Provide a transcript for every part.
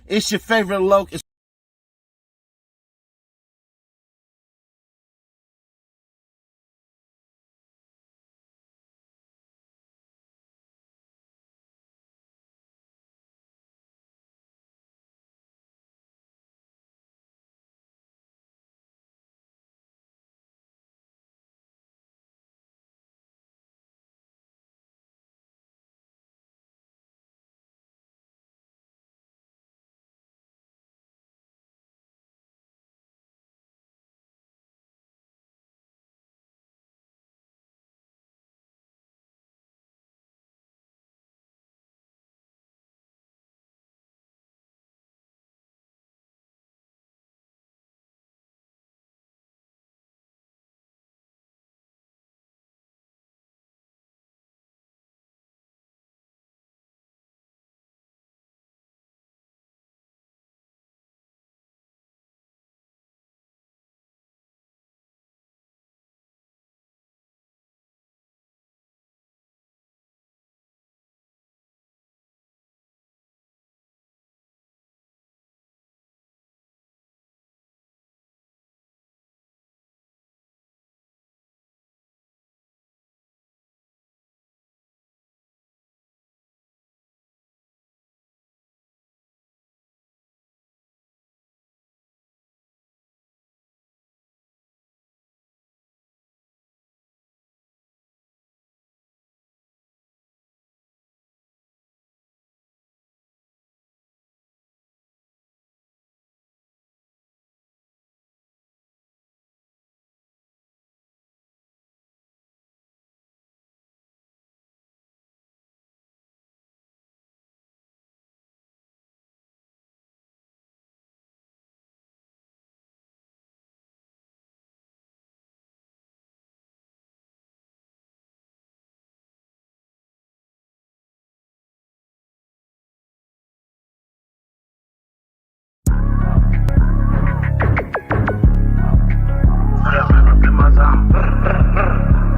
It's your favorite loc.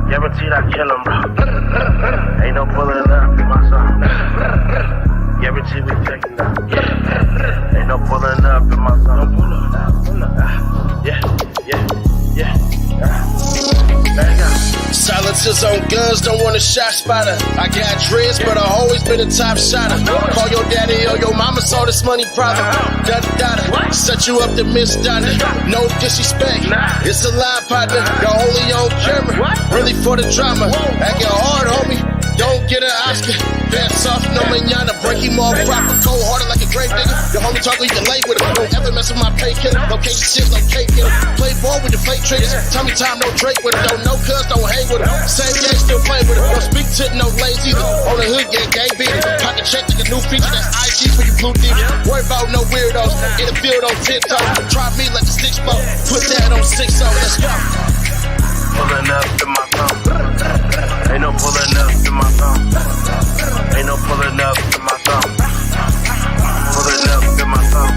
Guaranteed I kill him, bro. Ain't no pulling up in my song. Guaranteed we taking up. Ain't no pulling up in my song. Yeah. There you go. Silencers on guns, don't want a shot spotter. I got dreads, but I've always been a top shotter. Call your daddy or your mama, saw this money problem. Da-da-da, set you up to miss Donna. No disrespect, it's a lie, partner. You're only on camera, really for the drama. Act your hard, homie, don't get an Oscar. Pants off, no manana, break him off proper. Cold hearted like a grave digger. Your homie talk, you can lay with him. Don't ever mess with my pay killer. Location shit, no cake in him. Play ball with the fake triggers. Tell me time, no Drake with him. Don't know cuz, don't hang with him. Same gang, still play with him. Don't speak to no lanes either. On the hood, yeah, gang beat it. Pocket check like a new feature, that's IG for you blue demons. Worry about no weirdos. In the field on tiptoe. Try me like a 6-4. Put that on 6-0, let's go. Pulling up in my phone. Ain't no pulling up in my phone. Ain't no pulling up in my phone. Pulling up in my phone.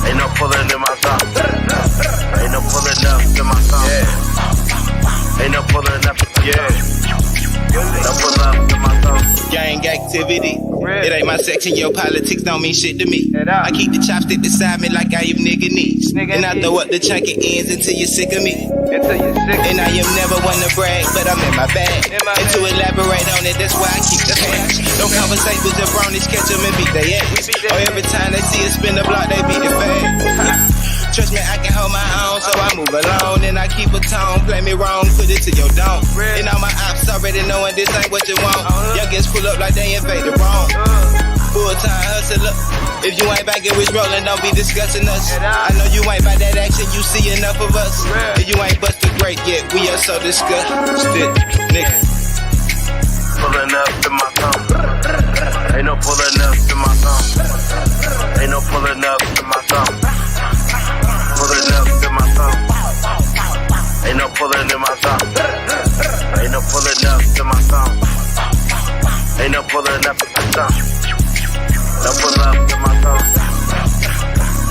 Ain't no pulling in my phone. Ain't no pulling up in my phone. Yeah. Ain't no pulling up. Yeah. No pull up in my phone. Gang activity. It ain't my section, your politics don't mean shit to me. I keep the chopstick beside me like I am nigga knees. And I throw up the chunky ends until you're sick of me. And I am never one to brag, but I'm in my bag. And to elaborate on it, that's why I keep the cash. Don't conversate with your brownies, catch them and beat their ass. Or every time they see us spin the block, they beat it fast. Trust me, I can hold my own, so I move along. And I keep a tone, play me wrong, put it to your dome. And all my ops already knowing this ain't what you want. Youngins pull up like they invaded wrong. Full-time hustler. If you ain't back, it's rolling, don't be discussing us. I know you ain't by that action, you see enough of us. If you ain't busted great yet, we are so disgusted, nigga. Pulling up in my phone. Ain't no pulling up in my phone. Ain't no pulling up in my phone. Pulling up in my phone. Ain't no pulling in my phone. Ain't no pulling up in my phone. Ain't no pulling up in my phone. No pull up in my phone.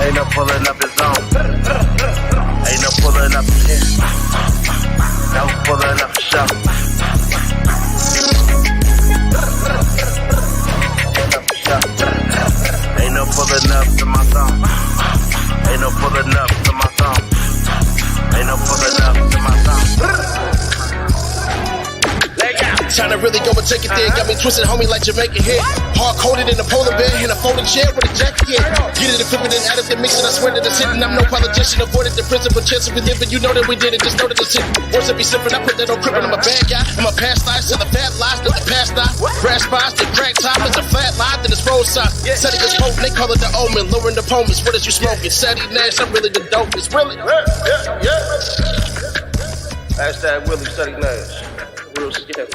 Ain't no pulling up his own. Ain't no pulling up here. No pulling up the show. Ain't no pulling Time to really go and take it there. Got me twisted, homie, like Jamaican head. Hard-coded in a polar bear in a folding chair with a jacket, yeah. Get it and flip it and add it and mix it. I swear that it's hitting. I'm no politician. Avoided the prison for chance we live, and you know that we did it. Just know that it's hitting. Words that be sipping. I put that on crippin'. I'm a bad guy. I'm a past life to the fat lies to the past life. Grass spies to crack time. It's a flat line, then it's road sign. Said it gets potent. They call it the omen. Lowering the poments. What is you smoking? Sadie Nash. I'm really the dopest. Really? Yeah. Hashtag Willie Study Nash. Real scary.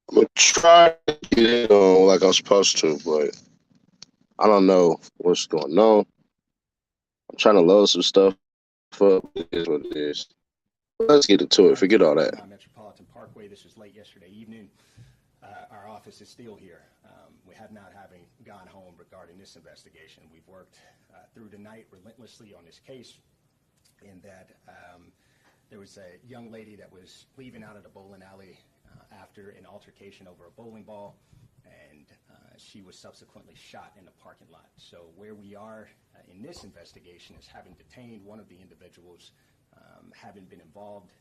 I'm gonna try to get it on like I'm supposed to, but I don't know what's going on. I'm trying to load some stuff up. It is what it is. Let's get into it. Forget all that. Metropolitan Parkway. This was late yesterday evening. Our office is still here. We have not having gone home regarding this investigation. We've worked through the night relentlessly on this case in that there was a young lady that was leaving out of the bowling alley after an altercation over a bowling ball, and she was subsequently shot in the parking lot. So where we are in this investigation is having detained one of the individuals, having been involved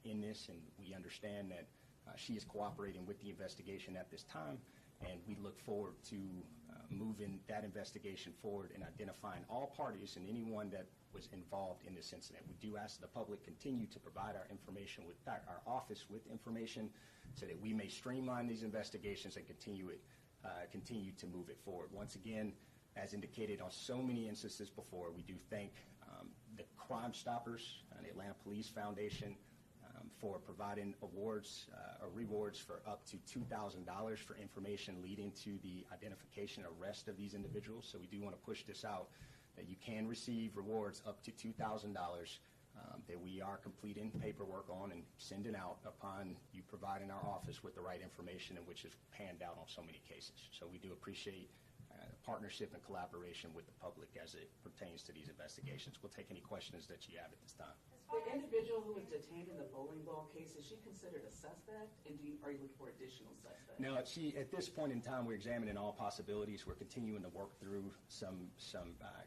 in this, and we understand that she is cooperating with the investigation at this time, and we look forward to moving that investigation forward and identifying all parties and anyone that was involved in this incident. We do ask the public continue to provide our information with our office with information so that we may streamline these investigations and continue to move it forward. Once again, as indicated on so many instances before, we do thank the Crime Stoppers and the Atlanta Police Foundation for providing awards or rewards for up to $2,000 for information leading to the identification and arrest of these individuals. So we do want to push this out, that you can receive rewards up to $2,000 that we are completing paperwork on and sending out upon you providing our office with the right information, and which is panned out on so many cases. So we do appreciate partnership and collaboration with the public as it pertains to these investigations. We'll take any questions that you have at this time. The individual who was detained in the bowling ball case, is she considered a suspect? And are you looking for additional suspects? No, at this point in time, we're examining all possibilities. We're continuing to work through some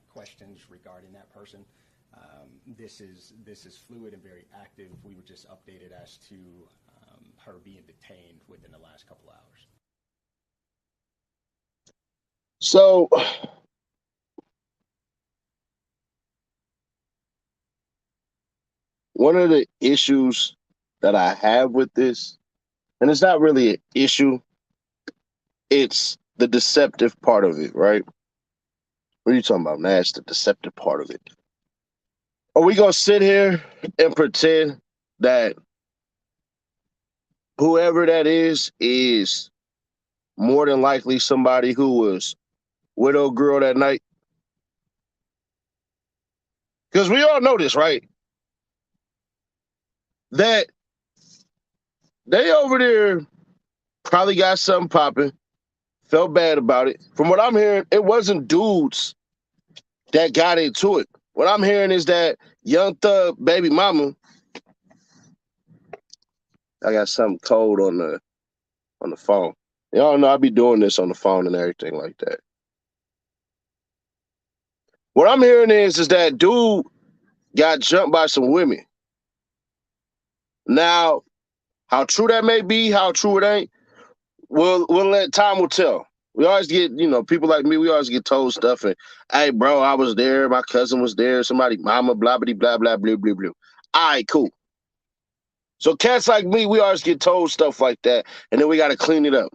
questions regarding that person. This is fluid and very active. We were just updated as to her being detained within the last couple hours. So one of the issues that I have with this, and it's not really an issue, it's the deceptive part of it, right? What are you talking about, Nash? The deceptive part of it. Are we going to sit here and pretend that whoever that is more than likely somebody who was with old girl that night? Because we all know this, right? That they over there probably got something popping, felt bad about it. From what I'm hearing, it wasn't dudes that got into it. What I'm hearing is that Young Thug baby mama, I got something cold on the phone. Y'all know I be doing this on the phone and everything like that. What I'm hearing is that dude got jumped by some women. Now, how true that may be, how true it ain't, we'll let time will tell. We always get, people like me, we always get told stuff and, hey, bro, I was there, my cousin was there, somebody, mama, blah, blah, blah, blah, blah, blah, blah. All right, cool. So cats like me, we always get told stuff like that, and then we got to clean it up.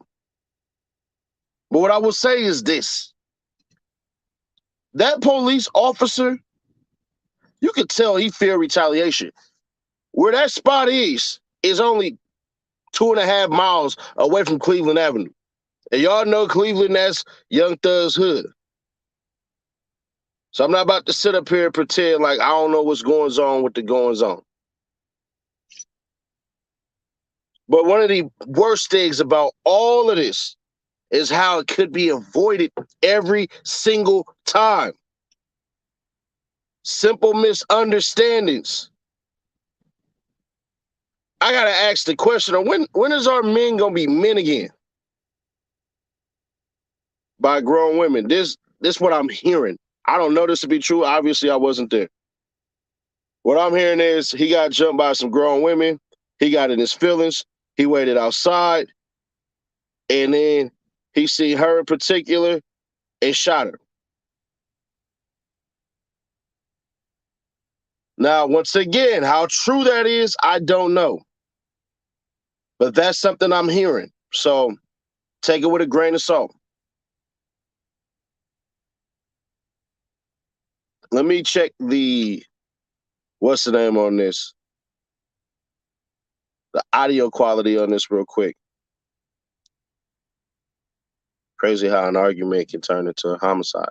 But what I will say is this. That police officer, you could tell he feared retaliation. Where that spot is only 2.5 miles away from Cleveland Avenue. And y'all know Cleveland, that's Young Thug's hood. So I'm not about to sit up here and pretend like I don't know what's going on with the goings on. But one of the worst things about all of this is how it could be avoided every single time. Simple misunderstandings. I gotta ask the question: when is our men gonna be men again? By grown women. This what I'm hearing. I don't know this to be true. Obviously, I wasn't there. What I'm hearing is he got jumped by some grown women. He got in his feelings. He waited outside. And then he seen her in particular and shot her. Now, once again, how true that is, I don't know. But that's something I'm hearing. So take it with a grain of salt. Let me check what's the name on this? The audio quality on this real quick. Crazy how an argument can turn into a homicide.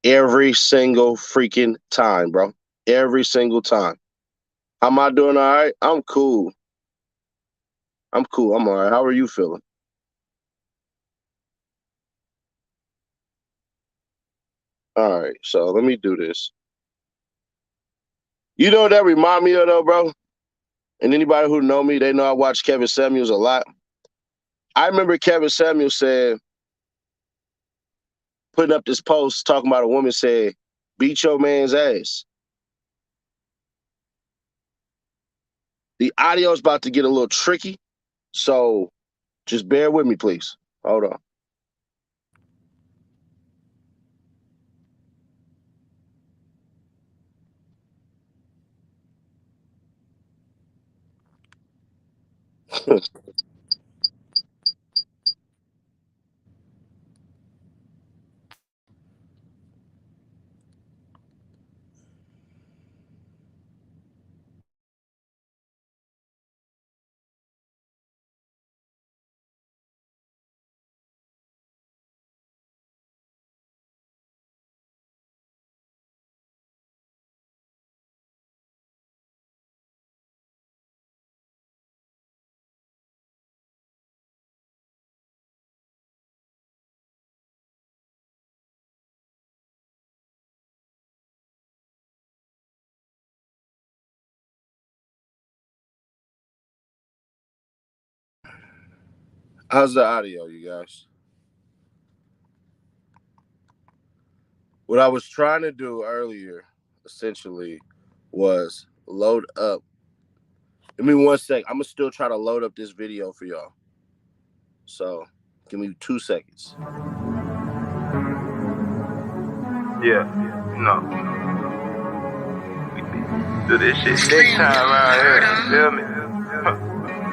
Every single freaking time, bro. Every single time. How am I doing all right? I'm cool. I'm all right. How are you feeling? All right, so let me do this. You know what that remind me of though, bro? And anybody who know me, they know I watch Kevin Samuels a lot. I remember Kevin Samuels said, putting up this post talking about a woman said, beat your man's ass. The audio is about to get a little tricky, so just bear with me, please. Hold on. How's the audio, you guys? What I was trying to do earlier, essentially, was load up. Give me 1 sec. I'm going to still try to load up this video for y'all. So, give me 2 seconds. Yeah, no. We do this shit big time around here, feel me?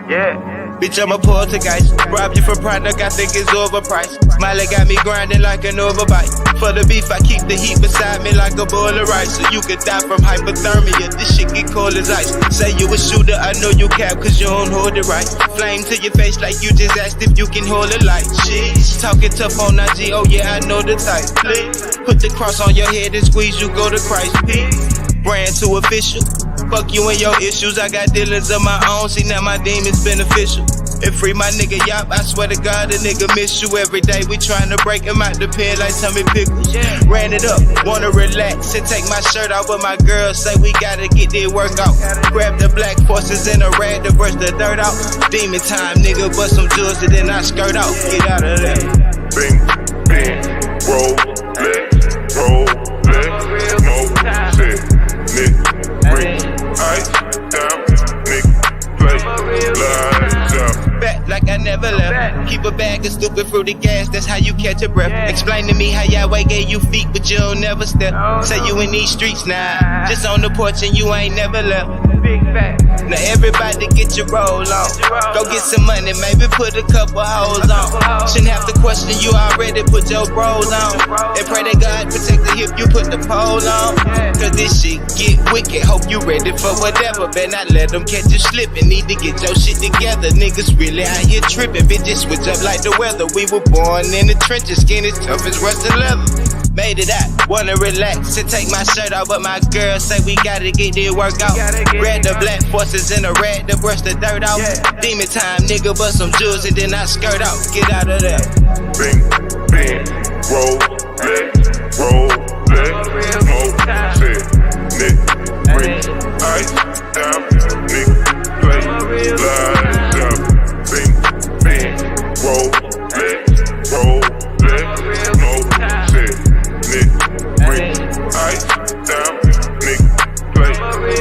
Yeah. Bitch, I'm a poltergeist. Rob you for product, I think it's overpriced. Smiley got me grinding like an overbite. For the beef, I keep the heat beside me like a bowl of rice. So you could die from hypothermia. This shit get cold as ice. Say you a shooter, I know you cap, cause you don't hold it right. Flame to your face like you just asked if you can hold it light. Shit, talking tough on IG, oh yeah, I know the type. Please, put the cross on your head and squeeze, you go to Christ. Peace, brand too official. Fuck you and your issues, I got dealings of my own, see now my demons beneficial. And free my nigga Yop, I swear to God, a nigga miss you every day. We tryna break him out the pen like Tommy Pickles. Ran it up, wanna relax and take my shirt off, but my girl say we gotta get this work out. Grab the black forces in a rag to brush the dirt out. Demon time, nigga, bust some jewels and then I skirt out. Get out of there. Bing, bing, roll, smoke, shit, nick, bring, ice, down, nick, play, lights out. Back like I never left. Keep a bag of stupid fruity gas, that's how you catch a breath. Explain to me how Yahweh gave you feet, but you don't never step. Say you in these streets now, just on the porch and you ain't never left. Big fact. Now everybody get your roll on. Go get some money, maybe put a couple hoes on. Shouldn't have to question, you already put your bros on. And pray that God protect the hip, you put the pole on. Cause this shit get wicked, hope you ready for whatever. Better not let them catch you slipping, need to get your shit together. Niggas really out here tripping, bitches switch up like the weather. We were born in the trenches, skin as tough as rusted leather. Made it out, wanna relax and take my shirt off, but my girl say we gotta get this work out. Grab the black forces in a rag to brush the dirt off. Demon time, nigga, bust some jewels and then I skirt out. Get out of there. Bing, bing, roll, smoke, shit, Nick, Reese, ice, down, Nick, play, slide, jump. Bing, bing, roll, smoke, shit, Nick, Reese, ice, down, Nick, play,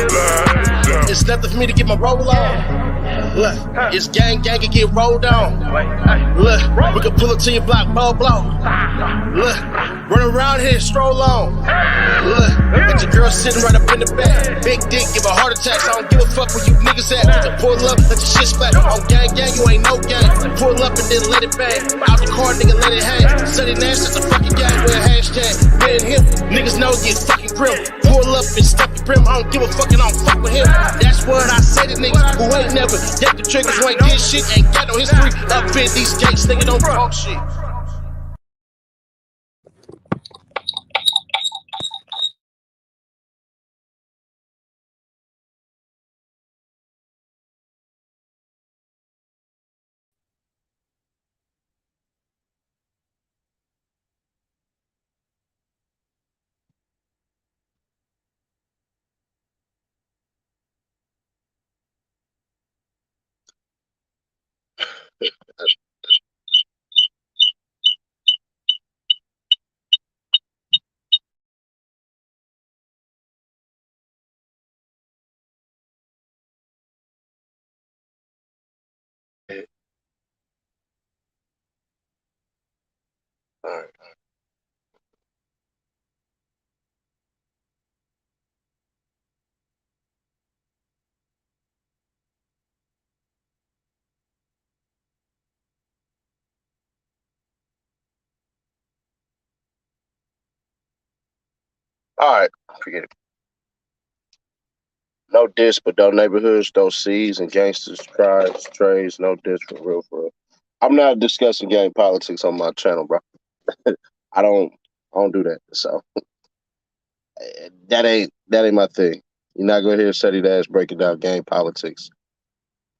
slide, jump. It's nothing for me to get my roll on. Look, it's gang and get rolled on. Look, we can pull up to your block, blow. Look, run around here, stroll on. Look, got your girl sitting right up in the back. Big dick, give her heart attacks. I don't give a fuck where you niggas at. To pull up, let your shit splat. On gang, you ain't no gang. Pull up and then let it bang. Out the car, nigga, let it hang. Sunny Nash, that's a fucking gang with a hashtag. Me and him, niggas know get fucking grim. Pull up and stuff the brim. I don't give a fuck and I don't fuck with him. That's what I say to niggas who ain't never get the triggers, who ain't did shit, ain't got no history. Up in these gates, nigga, don't talk shit. All right, forget it. No diss, but no neighborhoods, no C's and gangsters, tribes, trades, no diss for real, for real. I'm not discussing gang politics on my channel, bro. I don't do that. So that ain't my thing. You're not gonna hear Seti Dash breaking down gang politics.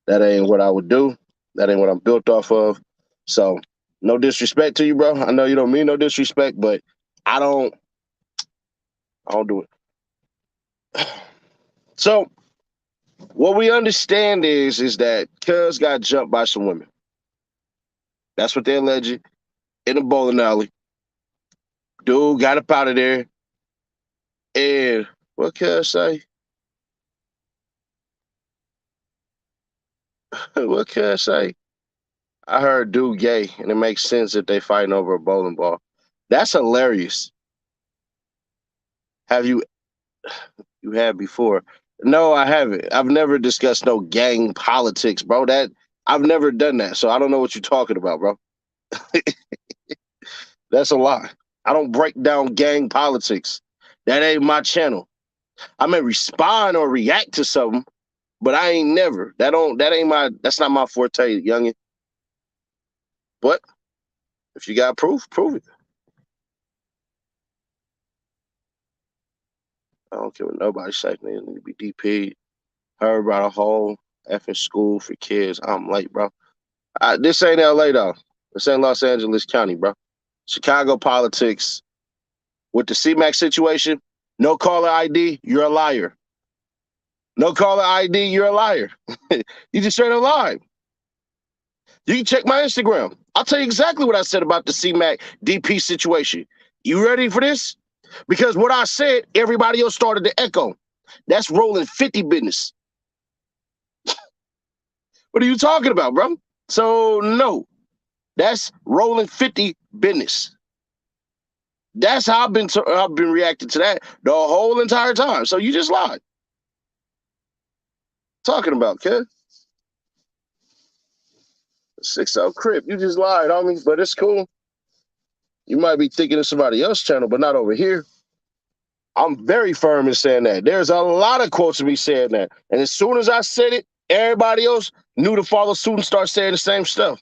That ain't what I would do. That ain't what I'm built off of. So no disrespect to you, bro. I know you don't mean no disrespect, but I don't do it. So what we understand is that Cuz got jumped by some women. That's what they alleged in a bowling alley. Dude got up out of there. And what Cuz say? What Cuz say? I heard dude gay, and it makes sense that they fighting over a bowling ball. That's hilarious. Have you had before? No, I haven't. I've never discussed no gang politics, bro. I've never done that, so I don't know what you're talking about, bro. That's a lie. I don't break down gang politics. That ain't my channel. I may respond or react to something, but I ain't never. That's not my forte, youngin. But if you got proof, prove it. I don't care what nobody say. Niggas need to be DP'd. Heard about a whole effing school for kids. I'm late, bro. This ain't LA, though. This ain't Los Angeles County, bro. Chicago politics. With the C-Mac situation, no caller ID, you're a liar. No caller ID, you're a liar. You just straight up lied. You can check my Instagram. I'll tell you exactly what I said about the C-Mac DP situation. You ready for this? Because what I said, everybody else started to echo. That's rolling 50 business. What are you talking about, bro? So, no. That's rolling 50 business. That's how I've been reacting to that the whole entire time. So you just lied. Talking about, kid. 6-0 Crip. You just lied, homie, but it's cool. You might be thinking of somebody else's channel, but not over here. I'm very firm in saying that. There's a lot of quotes of me saying that. And as soon as I said it, everybody else knew to follow suit and start saying the same stuff.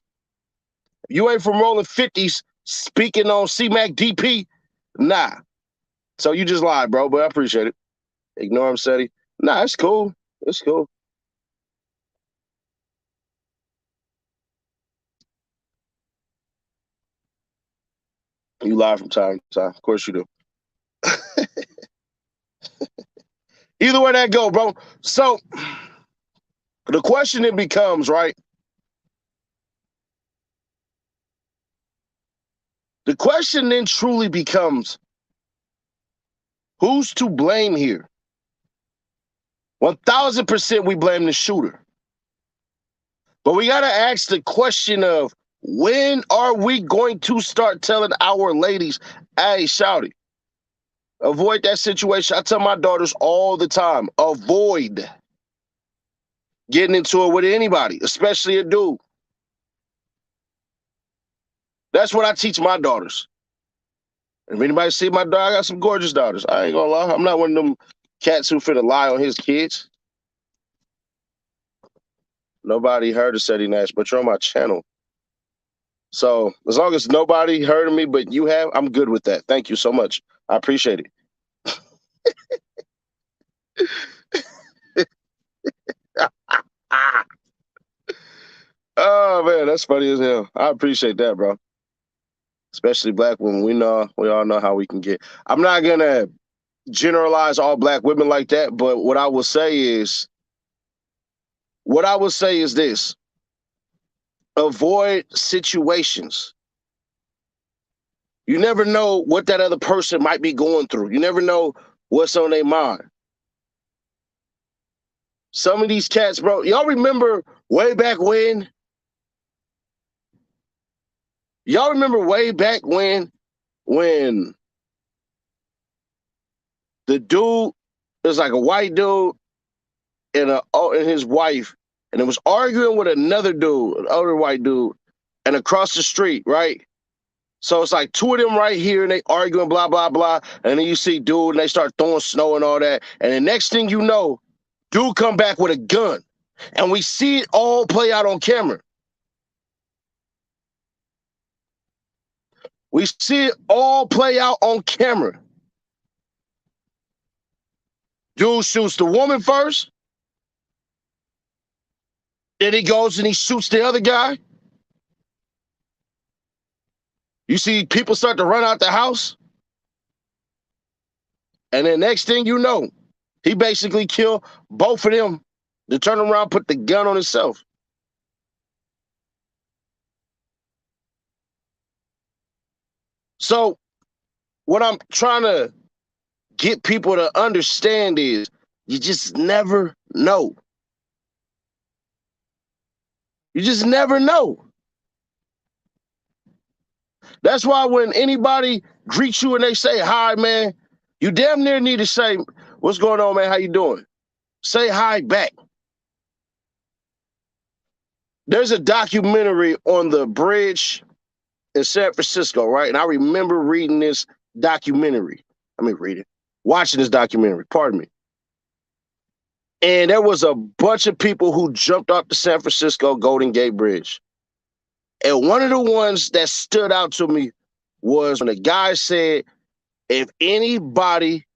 If you ain't from rolling 50s speaking on C-Mac DP, Nah. So you just lied, bro, but I appreciate it. Ignore him, Seti. Nah, it's cool. It's cool. You lie from time to time. Of course you do. Either way that go, bro. So the question then becomes, right? The question then truly becomes, who's to blame here? 1000% we blame the shooter. But we got to ask the question of, when are we going to start telling our ladies, hey, shawty, avoid that situation? I tell my daughters all the time, avoid getting into it with anybody, especially a dude. That's what I teach my daughters. If anybody see my daughter, I got some gorgeous daughters. I ain't gonna lie. I'm not one of them cats who finna lie on his kids. Nobody heard of Tiffany Nash, but you're on my channel. So as long as nobody heard of me but you have, I'm good with that. Thank you so much. I appreciate it. Oh man, that's funny as hell. I appreciate that, bro. Especially black women. We all know how we can get. I'm not gonna generalize all black women like that, but what I will say is this: avoid situations. You never know what that other person might be going through. You never know what's on their mind. Some of these cats, bro, y'all remember way back when? Y'all remember way back when the dude, there's like a white dude and his wife, and it was arguing with another dude, an older white dude, and across the street, right? So it's like two of them right here, and they arguing, blah, blah, blah. And then you see dude, and they start throwing snow and all that. And the next thing you know, dude come back with a gun. And we see it all play out on camera. We see it all play out on camera. Dude shoots the woman first. Then he goes and he shoots the other guy. You see people start to run out the house. And then next thing you know, he basically killed both of them to turn around, put the gun on himself. So what I'm trying to get people to understand is you just never know. You just never know. That's why when anybody greets you and they say, hi, man, you damn near need to say, what's going on, man? How you doing? Say hi back. There's a documentary on the bridge in San Francisco, right? And I remember reading this documentary. Watching this documentary, pardon me. And there was a bunch of people who jumped off the San Francisco Golden Gate Bridge. And one of the ones that stood out to me was when the guy said, if anybody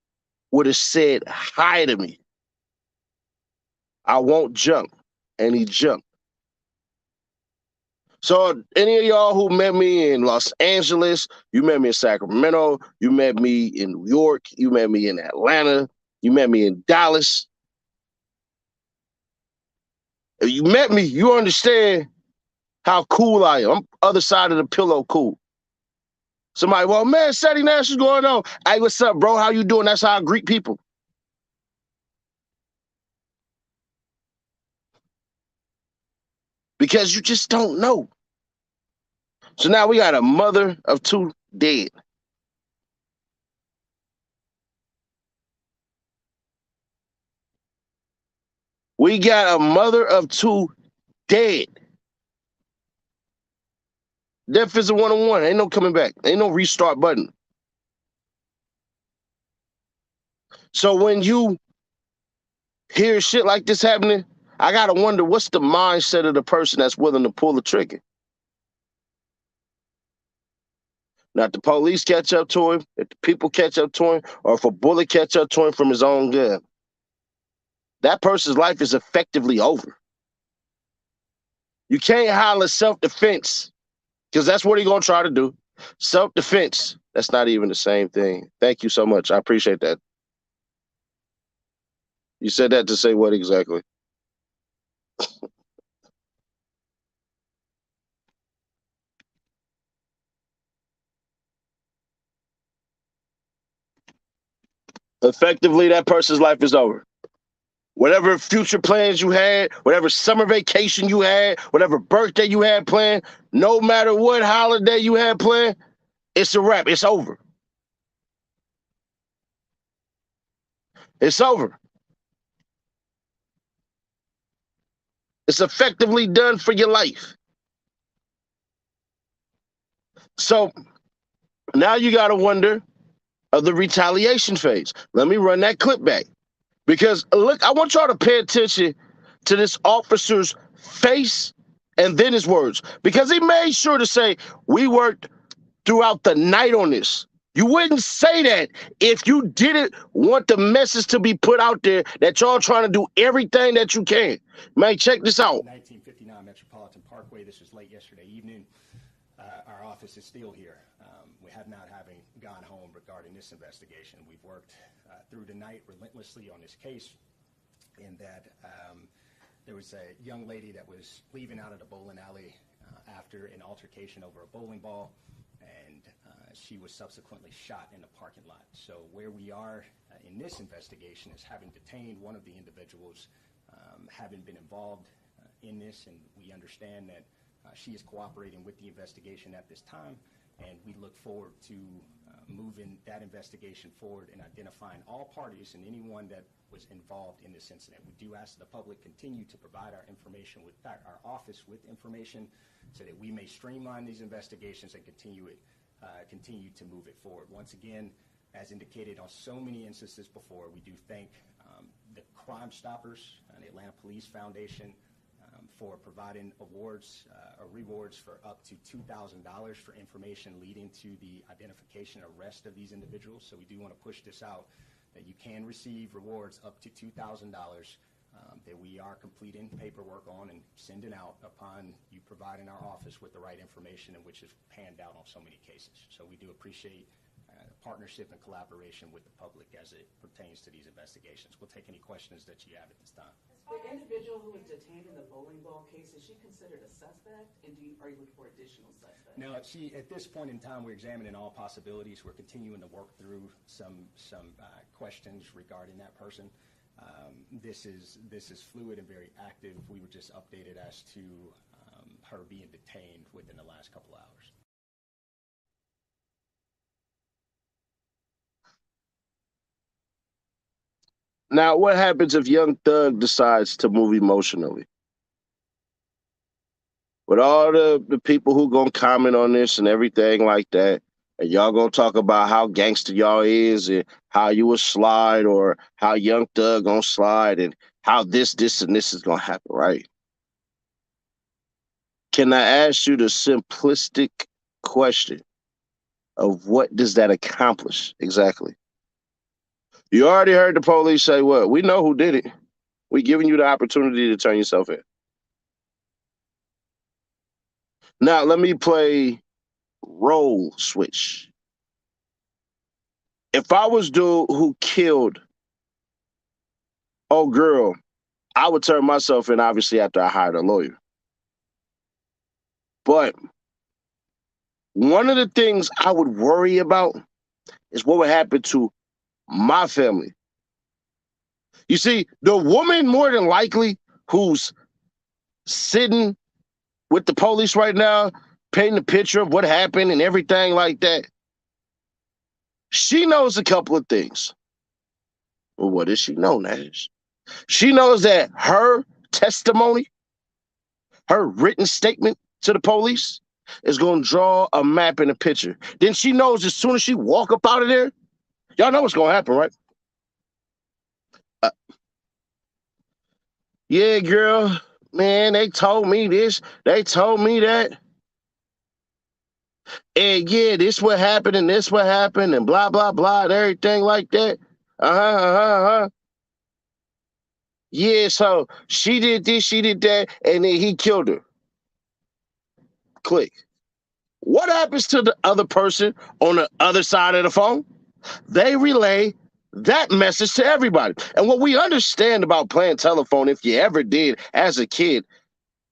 would have said hi to me, I won't jump. And he jumped. So any of y'all who met me in Los Angeles, you met me in Sacramento, you met me in New York, you met me in Atlanta, you met me in Dallas. If you met me, you understand how cool I am. I'm other side of the pillow cool. Somebody, well, man, Tiffany Nash is going on. Hey, what's up, bro? How you doing? That's how I greet people. Because you just don't know. So now we got a mother of two dead. We got a mother of two dead. Death is a one-on-one. Ain't no coming back. Ain't no restart button. So when you hear shit like this happening, I gotta wonder, what's the mindset of the person that's willing to pull the trigger? Now, if the police catch up to him, if the people catch up to him, or if a bullet catch up to him from his own gun, that person's life is effectively over. You can't holler self-defense, because that's what he's going to try to do. Self-defense. That's not even the same thing. Thank you so much. I appreciate that. You said that to say what exactly? Effectively, that person's life is over. Whatever future plans you had, whatever summer vacation you had, whatever birthday you had planned, no matter what holiday you had planned, it's a wrap. It's over. It's over. It's effectively done for your life. So now you got to wonder of the retaliation phase. Let me run that clip back. Because look, I want y'all to pay attention to this officer's face and then his words. Because he made sure to say, we worked throughout the night on this. You wouldn't say that if you didn't want the message to be put out there that y'all trying to do everything that you can. Man, check this out. 1959 Metropolitan Parkway. This was late yesterday evening. Our office is still here. We have not having gone home regarding this investigation. We've worked through the night relentlessly on this case, in that there was a young lady that was leaving out of the bowling alley after an altercation over a bowling ball, and she was subsequently shot in the parking lot. So where we are in this investigation is having detained one of the individuals, having been involved in this, and we understand that she is cooperating with the investigation at this time, and we look forward to moving that investigation forward and identifying all parties and anyone that was involved in this incident. We do ask the public continue to provide our information with our office with information, so that we may streamline these investigations and continue to move it forward. Once again, as indicated on so many instances before, we do thank the Crime Stoppers and the Atlanta Police Foundation for providing awards or rewards for up to $2,000 for information leading to the identification and arrest of these individuals. So we do want to push this out, that you can receive rewards up to $2,000 that we are completing paperwork on and sending out upon you providing our office with the right information, and which is panned out on so many cases. So we do appreciate partnership and collaboration with the public as it pertains to these investigations. We'll take any questions that you have at this time. The individual who was detained in the bowling ball case, is she considered a suspect, and are you looking for additional suspects? No, at this point in time, we're examining all possibilities. We're continuing to work through some questions regarding that person. This is fluid and very active. We were just updated as to her being detained within the last couple hours. Now, what happens if Young Thug decides to move emotionally? With all the people who gonna comment on this and everything like that, and y'all gonna talk about how gangster y'all is and how you will slide, or how Young Thug gonna slide, and how this, and this is gonna happen, right? Can I ask you the simplistic question of what does that accomplish exactly? You already heard the police say what? We know who did it. We're giving you the opportunity to turn yourself in. Now, let me play role switch. If I was dude who killed old girl, I would turn myself in, obviously, after I hired a lawyer. But one of the things I would worry about is what would happen to my family. You see, the woman more than likely who's sitting with the police right now, painting a picture of what happened and everything like that, she knows a couple of things. Well, what does she know, Nash? She knows that her testimony, her written statement to the police, is going to draw a map and a picture. Then she knows as soon as she walk up out of there, y'all know what's going to happen, right? Yeah, girl, man, they told me this, they told me that. And yeah, this what happened and this what happened and blah, blah, blah, and everything like that. Yeah, so she did this, she did that, and then he killed her. Click. What happens to the other person on the other side of the phone? They relay that message to everybody. And what we understand about playing telephone, if you ever did as a kid,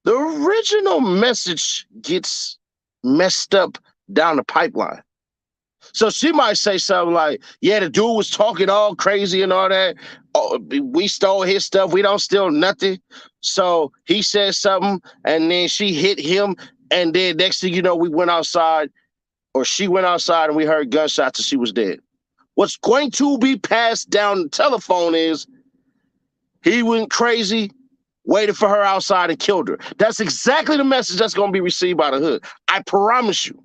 the original message gets messed up down the pipeline. So she might say something like, yeah, the dude was talking all crazy and all that. Oh, we stole his stuff. We don't steal nothing. So he said something, and then she hit him. And then next thing you know, we went outside, or she went outside, and we heard gunshots, and she was dead. What's going to be passed down the telephone is he went crazy, waited for her outside, and killed her. That's exactly the message that's going to be received by the hood. I promise you.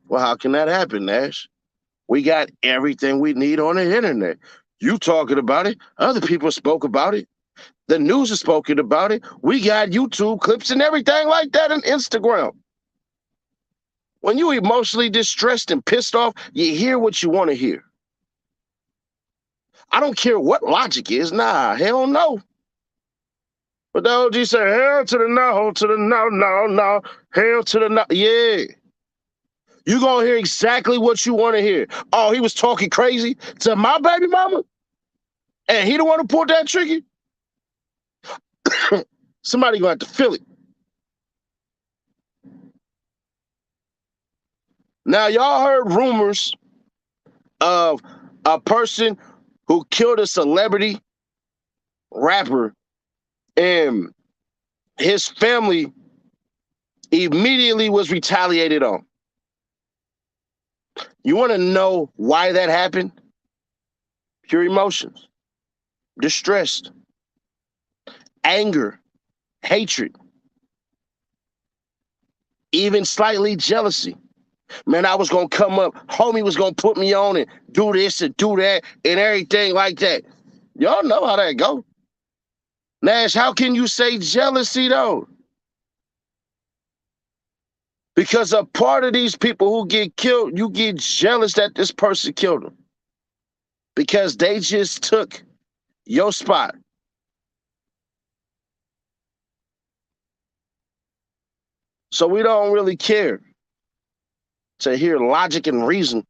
Well, how can that happen, Nash? We got everything we need on the internet. You talking about it. Other people spoke about it. The news has spoken about it. We got YouTube clips and everything like that on Instagram. When you emotionally distressed and pissed off, you hear what you want to hear. I don't care what logic is. Nah, hell no. But the OG said, hell to the no, no. Hell to the no. Yeah. You're going to hear exactly what you want to hear. Oh, he was talking crazy to my baby mama? And he the one who pulled that trigger? Somebody going to have to feel it. Now, y'all heard rumors of a person who killed a celebrity rapper, and his family immediately was retaliated on. You want to know why that happened? Pure emotions, distressed, anger, hatred, even slightly jealousy. Man, I was going to come up, homie was going to put me on and do this and do that and everything like that. Y'all know how that go. Nash, how can you say jealousy though? Because a part of these people who get killed, you get jealous that this person killed them. Because they just took your spot. So we don't really care to hear logic and reason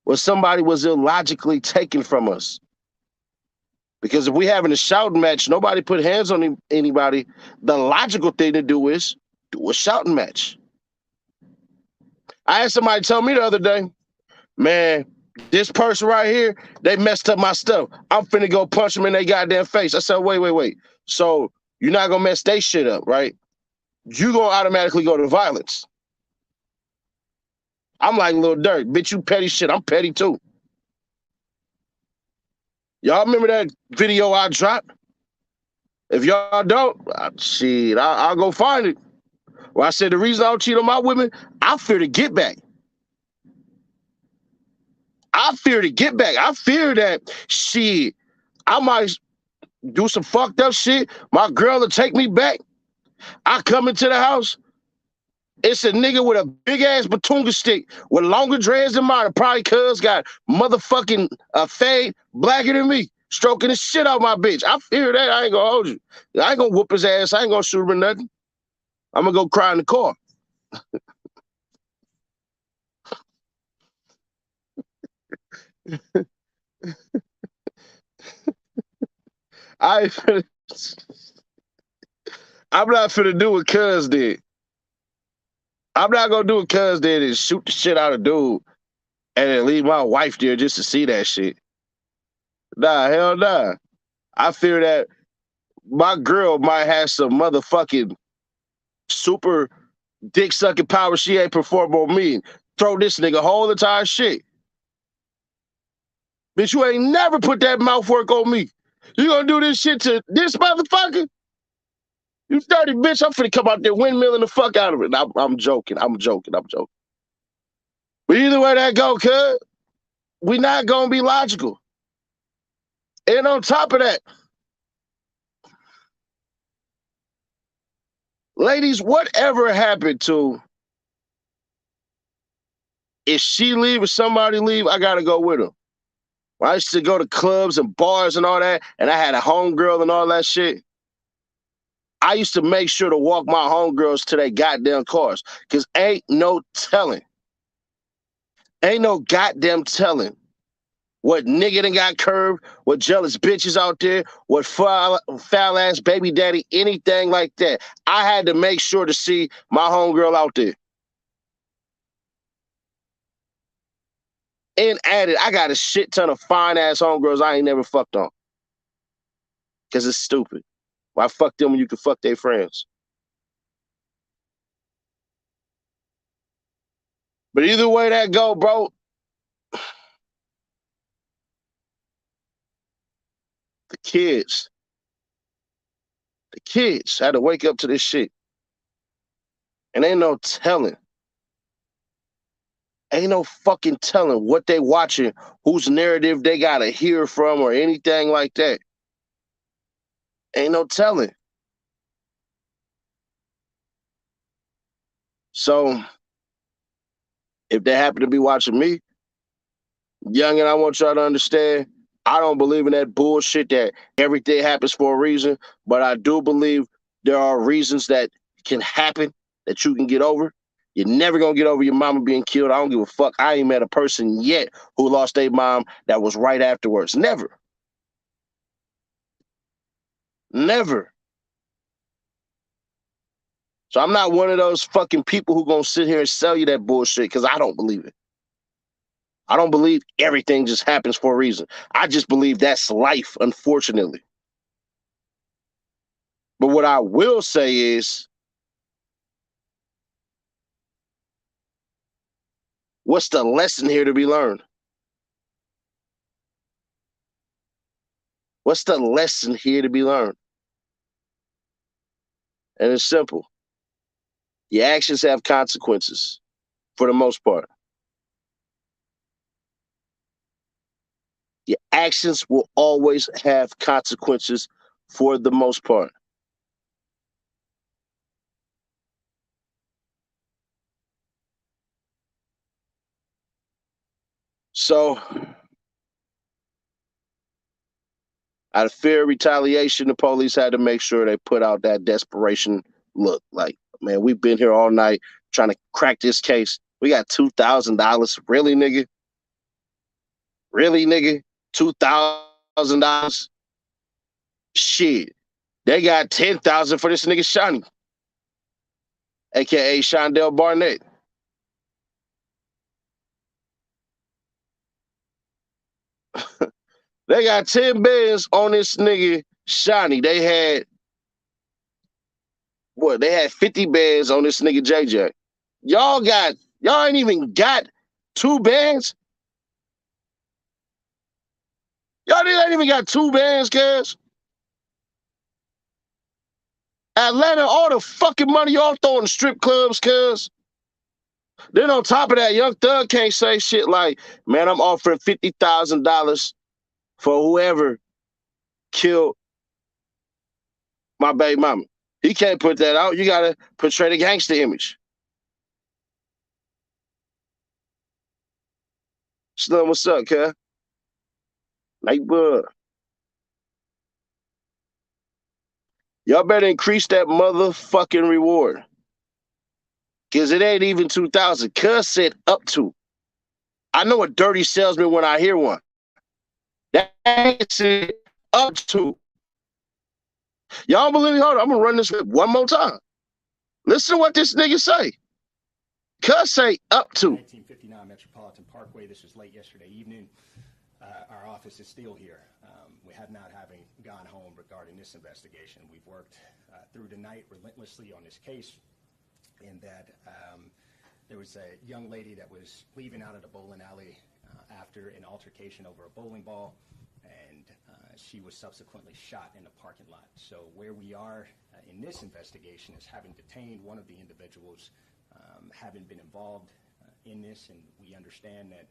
when somebody was illogically taken from us. Because if we having a shouting match, nobody put hands on anybody. The logical thing to do is do a shouting match. I had somebody tell me the other day, man, this person right here, they messed up my stuff. I'm finna go punch them in their goddamn face. I said, wait. So you're not gonna mess their shit up, right? You gonna automatically go to violence. I'm like Lil Durk, bitch, you petty shit. I'm petty too. Y'all remember that video I dropped? If y'all don't, shit, I'll go find it. Well, I said the reason I don't cheat on my women, I fear to get back. I fear that shit, I might do some fucked up shit. My girl will take me back. I come into the house. It's a nigga with a big ass batunga stick with longer dreads than mine. Probably cuz got motherfucking fade blacker than me, stroking the shit out my bitch. I fear that. I ain't gonna hold you. I ain't gonna whoop his ass. I ain't gonna shoot him or nothing. I'm gonna go cry in the car. I'm not finna do what cuz did. I'm not gonna do what cuz did and shoot the shit out of dude and then leave my wife there just to see that shit. Nah, hell nah. I fear that my girl might have some motherfucking super dick sucking power she ain't perform on me. Throw this nigga whole entire shit. Bitch, you ain't never put that mouth work on me. You gonna do this shit to this motherfucker? You 30, bitch, I'm finna come out there windmilling the fuck out of it. I'm joking. But either way that go, cuz, we not gonna be logical. And on top of that, Ladies, whatever happened to if she leave or somebody leave, I gotta go with them. I used to go to clubs and bars and all that, and I had a homegirl and all that shit. I used to make sure to walk my homegirls to their goddamn cars, because ain't no telling. Ain't no goddamn telling what nigga done got curved, what jealous bitches out there, what foul-ass baby daddy, anything like that. I had to make sure to see my homegirl out there. And added, I got a shit ton of fine-ass homegirls I ain't never fucked on. Because it's stupid. Why fuck them when you can fuck their friends? But either way that go, bro, the kids had to wake up to this shit. And ain't no telling. Ain't no fucking telling what they watching, whose narrative they gotta hear from or anything like that. Ain't no telling. So, if they happen to be watching me, youngin', I want y'all to understand, I don't believe in that bullshit that everything happens for a reason, but I do believe there are reasons that can happen that you can get over. You're never gonna get over your mama being killed. I don't give a fuck. I ain't met a person yet who lost their mom that was right afterwards. Never. Never. So I'm not one of those fucking people who gonna sit here and sell you that bullshit because I don't believe it. I don't believe everything just happens for a reason. I just believe that's life, unfortunately. But what I will say is, what's the lesson here to be learned? What's the lesson here to be learned? And it's simple. Your actions have consequences for the most part. Your actions will always have consequences for the most part. So, out of fear of retaliation, the police had to make sure they put out that desperation look. Like, man, we've been here all night trying to crack this case. We got $2,000. Really, nigga? Really, nigga? $2,000? Shit. They got $10,000 for this nigga Shawnee, a.k.a. Shondell Barnett. They got 10 bands on this nigga Shawnee. They had 50 bands on this nigga JJ. Y'all ain't even got 2 bands? Y'all ain't even got 2 bands, cuz. Atlanta, all the fucking money y'all throw in the strip clubs, cuz. Then on top of that, Young Thug can't say shit like, man, I'm offering $50,000 for whoever killed my baby mama. He can't put that out. You gotta portray the gangster image. Slim, what's up, cuz? Nightbud. Y'all better increase that motherfucking reward. Cause it ain't even 2,000. Cuz said up to. I know a dirty salesman when I hear one. That said up to. Y'all believe me? Hold on, I'm gonna run this one more time. Listen to what this nigga say. Cuz say up to. 1959 Metropolitan Parkway. This was late yesterday evening. Our office is still here. We have not having gone home regarding this investigation. We've worked through the night relentlessly on this case, in that there was a young lady that was leaving out of the bowling alley after an altercation over a bowling ball, and she was subsequently shot in the parking lot. So where we are in this investigation is having detained one of the individuals, having been involved in this, and we understand that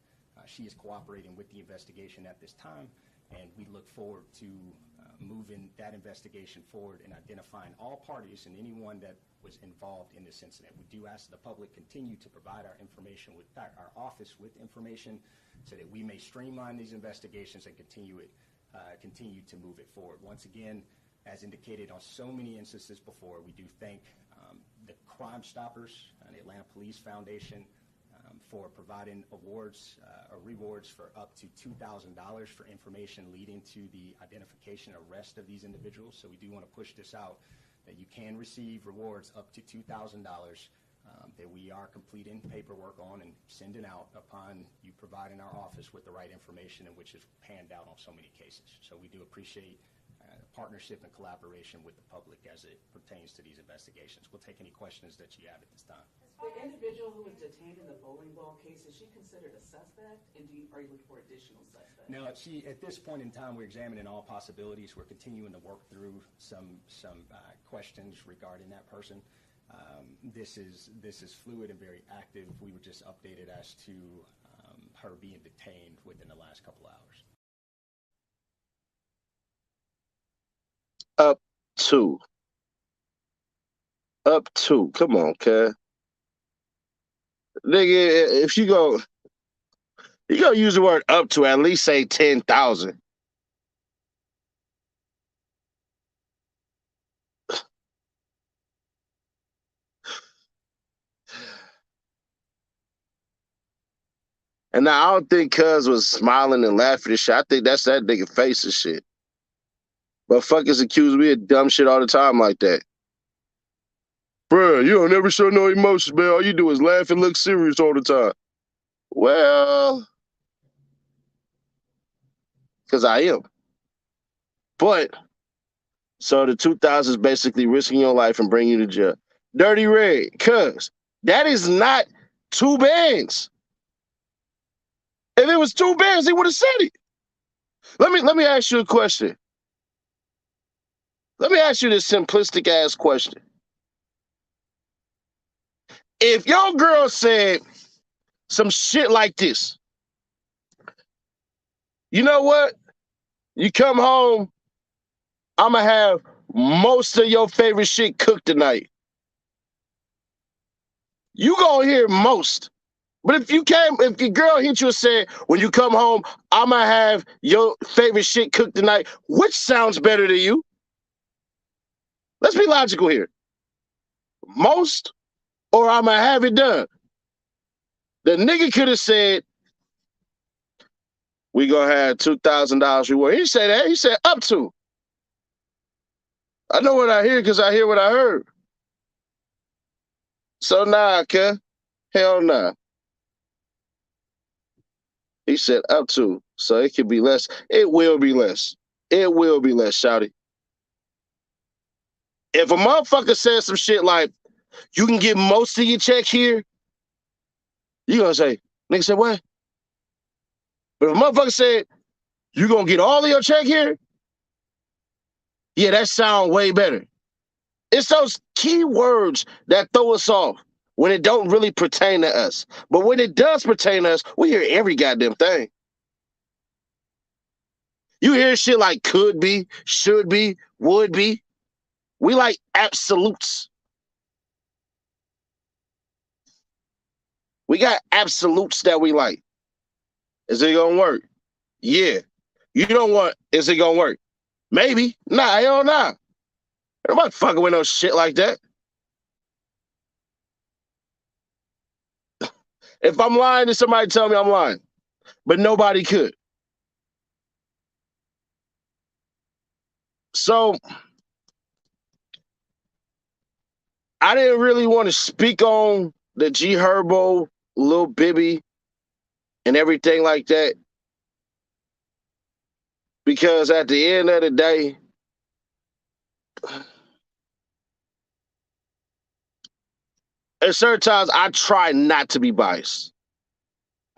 she is cooperating with the investigation at this time, and we look forward to moving that investigation forward and identifying all parties and anyone that was involved in this incident. We do ask the public continue to provide our information with our office with information so that we may streamline these investigations and continue to move it forward. Once again, as indicated on so many instances before, we do thank the Crime Stoppers and the Atlanta Police Foundation for providing awards or rewards for up to $2,000 for information leading to the identification and arrest of these individuals. So we do want to push this out, that you can receive rewards up to $2,000 that we are completing paperwork on and sending out upon you providing our office with the right information, and which is panned out on so many cases. So we do appreciate partnership and collaboration with the public as it pertains to these investigations. We'll take any questions that you have at this time. The individual who was detained in the bowling ball case, is she considered a suspect, and are you looking for additional suspects? No, at this point in time, we're examining all possibilities. We're continuing to work through some questions regarding that person. This is fluid and very active. We were just updated as to her being detained within the last couple hours. Up to. Come on, cuz. Nigga, if you go use the word up to, at least say 10,000. And now I don't think cuz was smiling and laughing and shit. I think that's that nigga face and shit. But fuckers accuse me of dumb shit all the time like that. Bruh, you don't never show no emotions, man. All you do is laugh and look serious all the time. Well, because I am. But, so the 2000 is basically risking your life and bringing you to jail. Dirty Red, cuz that is not 2 bands. If it was 2 bands, he would have said it. Let me ask you a question. Let me ask you this simplistic ass question. If your girl said some shit like this, you know what? You come home, I'ma have most of your favorite shit cooked tonight. You gonna hear most. But if your girl hit you and said, when you come home, I'ma have your favorite shit cooked tonight, which sounds better to you? Let's be logical here. Most, or I'ma have it done. The nigga could have said, we gonna have $2,000 reward. He said that. He said up to. I know what I hear because I hear what I heard. So nah, cuz. Hell nah. He said up to. So it could be less. It will be less. It will be less, shouty. If a motherfucker says some shit like, you can get most of your check here, you gonna say, nigga said what? But if a motherfucker said, you gonna get all of your check here, yeah, that sound way better. It's those key words that throw us off when it don't really pertain to us. But when it does pertain to us, we hear every goddamn thing. You hear shit like could be, should be, would be. We like absolutes. We got absolutes that we like. Is it gonna work? Yeah. You don't want, is it gonna work? Maybe. Nah, hell nah. Nobody fucking with no shit like that. If I'm lying, then somebody tell me I'm lying. But nobody could. So I didn't really want to speak on the Gherbo, Lil Bibby, and everything like that. Because at the end of the day, at certain times, I try not to be biased.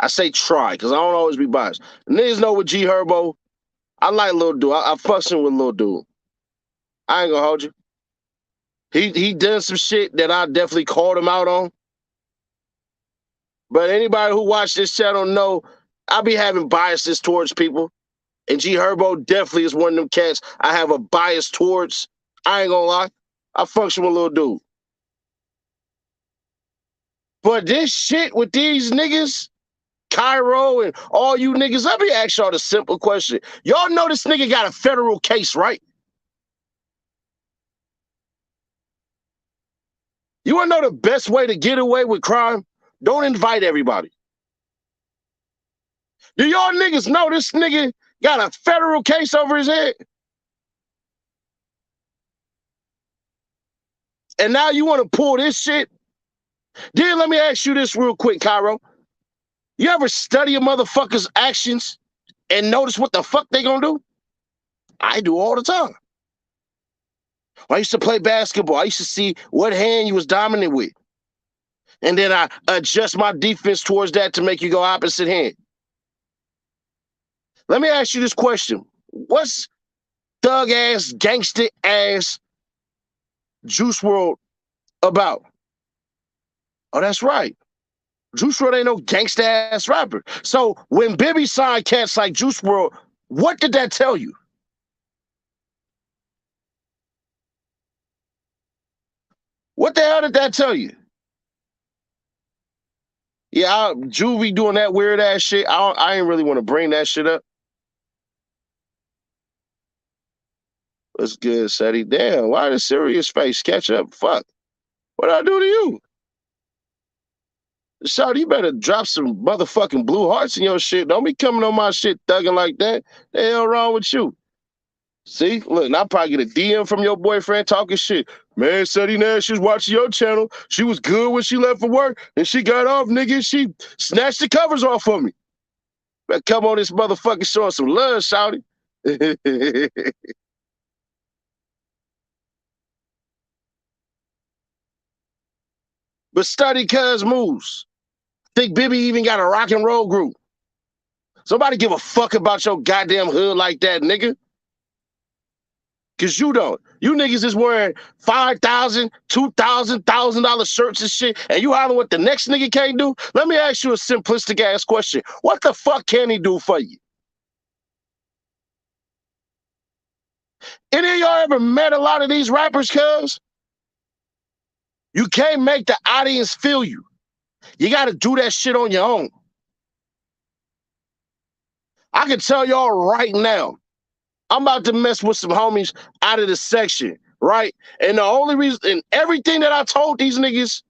I say try, because I don't always be biased. Niggas know with Gherbo, I like Lil Dude. I fussing with Lil Dude. I ain't gonna hold you. He done some shit that I definitely called him out on. But anybody who watched this channel know I be having biases towards people. And Gherbo definitely is one of them cats I have a bias towards. I ain't gonna lie. I function with Lil Dude. But this shit with these niggas, Cairo and all you niggas, let me ask y'all the simple question. Y'all know this nigga got a federal case, right? You wanna know the best way to get away with crime? Don't invite everybody. Do y'all niggas know this nigga got a federal case over his head? And now you want to pull this shit? Then let me ask you this real quick, Cairo. You ever study a motherfucker's actions and notice what the fuck they gonna do? I do all the time. I used to play basketball. I used to see what hand you was dominant with. And then I adjust my defense towards that to make you go opposite hand. Let me ask you this question. What's thug ass, gangster ass Juice WRLD about? Oh, that's right. Juice WRLD ain't no gangsta ass rapper. So when Bibby signed cats like Juice WRLD, what did that tell you? What the hell did that tell you? Yeah, Juvie doing that weird ass shit. I ain't really want to bring that shit up. What's good, Seti? Damn, why the serious face catch up? Fuck. What'd I do to you? Shawty, you better drop some motherfucking blue hearts in your shit. Don't be coming on my shit thugging like that. The hell wrong with you? See, look, and I'll probably get a DM from your boyfriend talking shit. Man, Tiffany Nash was watching your channel. She was good when she left for work, and she got off, nigga. She snatched the covers off of me. Better come on this motherfucker showing some love, shawty. But study cuz moves. Think Bibby even got a rock and roll group. Somebody give a fuck about your goddamn hood like that, nigga. Cause you don't. You niggas is wearing $5,000, $2,000, $1,000 shirts and shit, and you hollering what the next nigga can't do? Let me ask you a simplistic ass question. What the fuck can he do for you? Any of y'all ever met a lot of these rappers, cuz? You can't make the audience feel you. You gotta do that shit on your own. I can tell y'all right now, I'm about to mess with some homies out of the section, right? And the only reason, and everything that I told these niggas,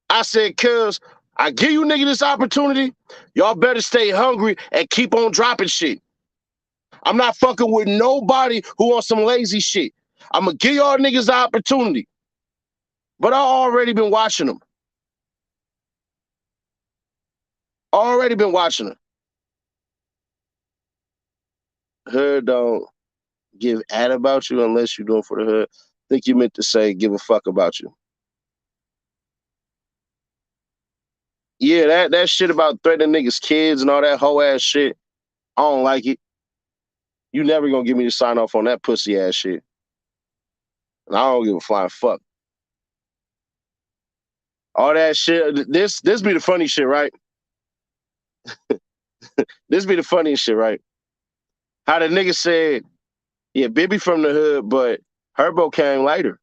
I said, cuz, I give you niggas this opportunity, y'all better stay hungry and keep on dropping shit. I'm not fucking with nobody who on some lazy shit. I'm gonna give y'all niggas the opportunity. But I already been watching them. Already been watching them. Hood don't give ad about you unless you're doing for the hood. I think you meant to say give a fuck about you. Yeah, that shit about threatening niggas' kids and all that hoe ass shit, I don't like it. You never gonna get me to sign off on that pussy ass shit. And I don't give a flying fuck. All that shit, this be the funny shit, right? This be the funniest shit, right? How the nigga said, yeah, Bibby from the hood, but Gherbo came later.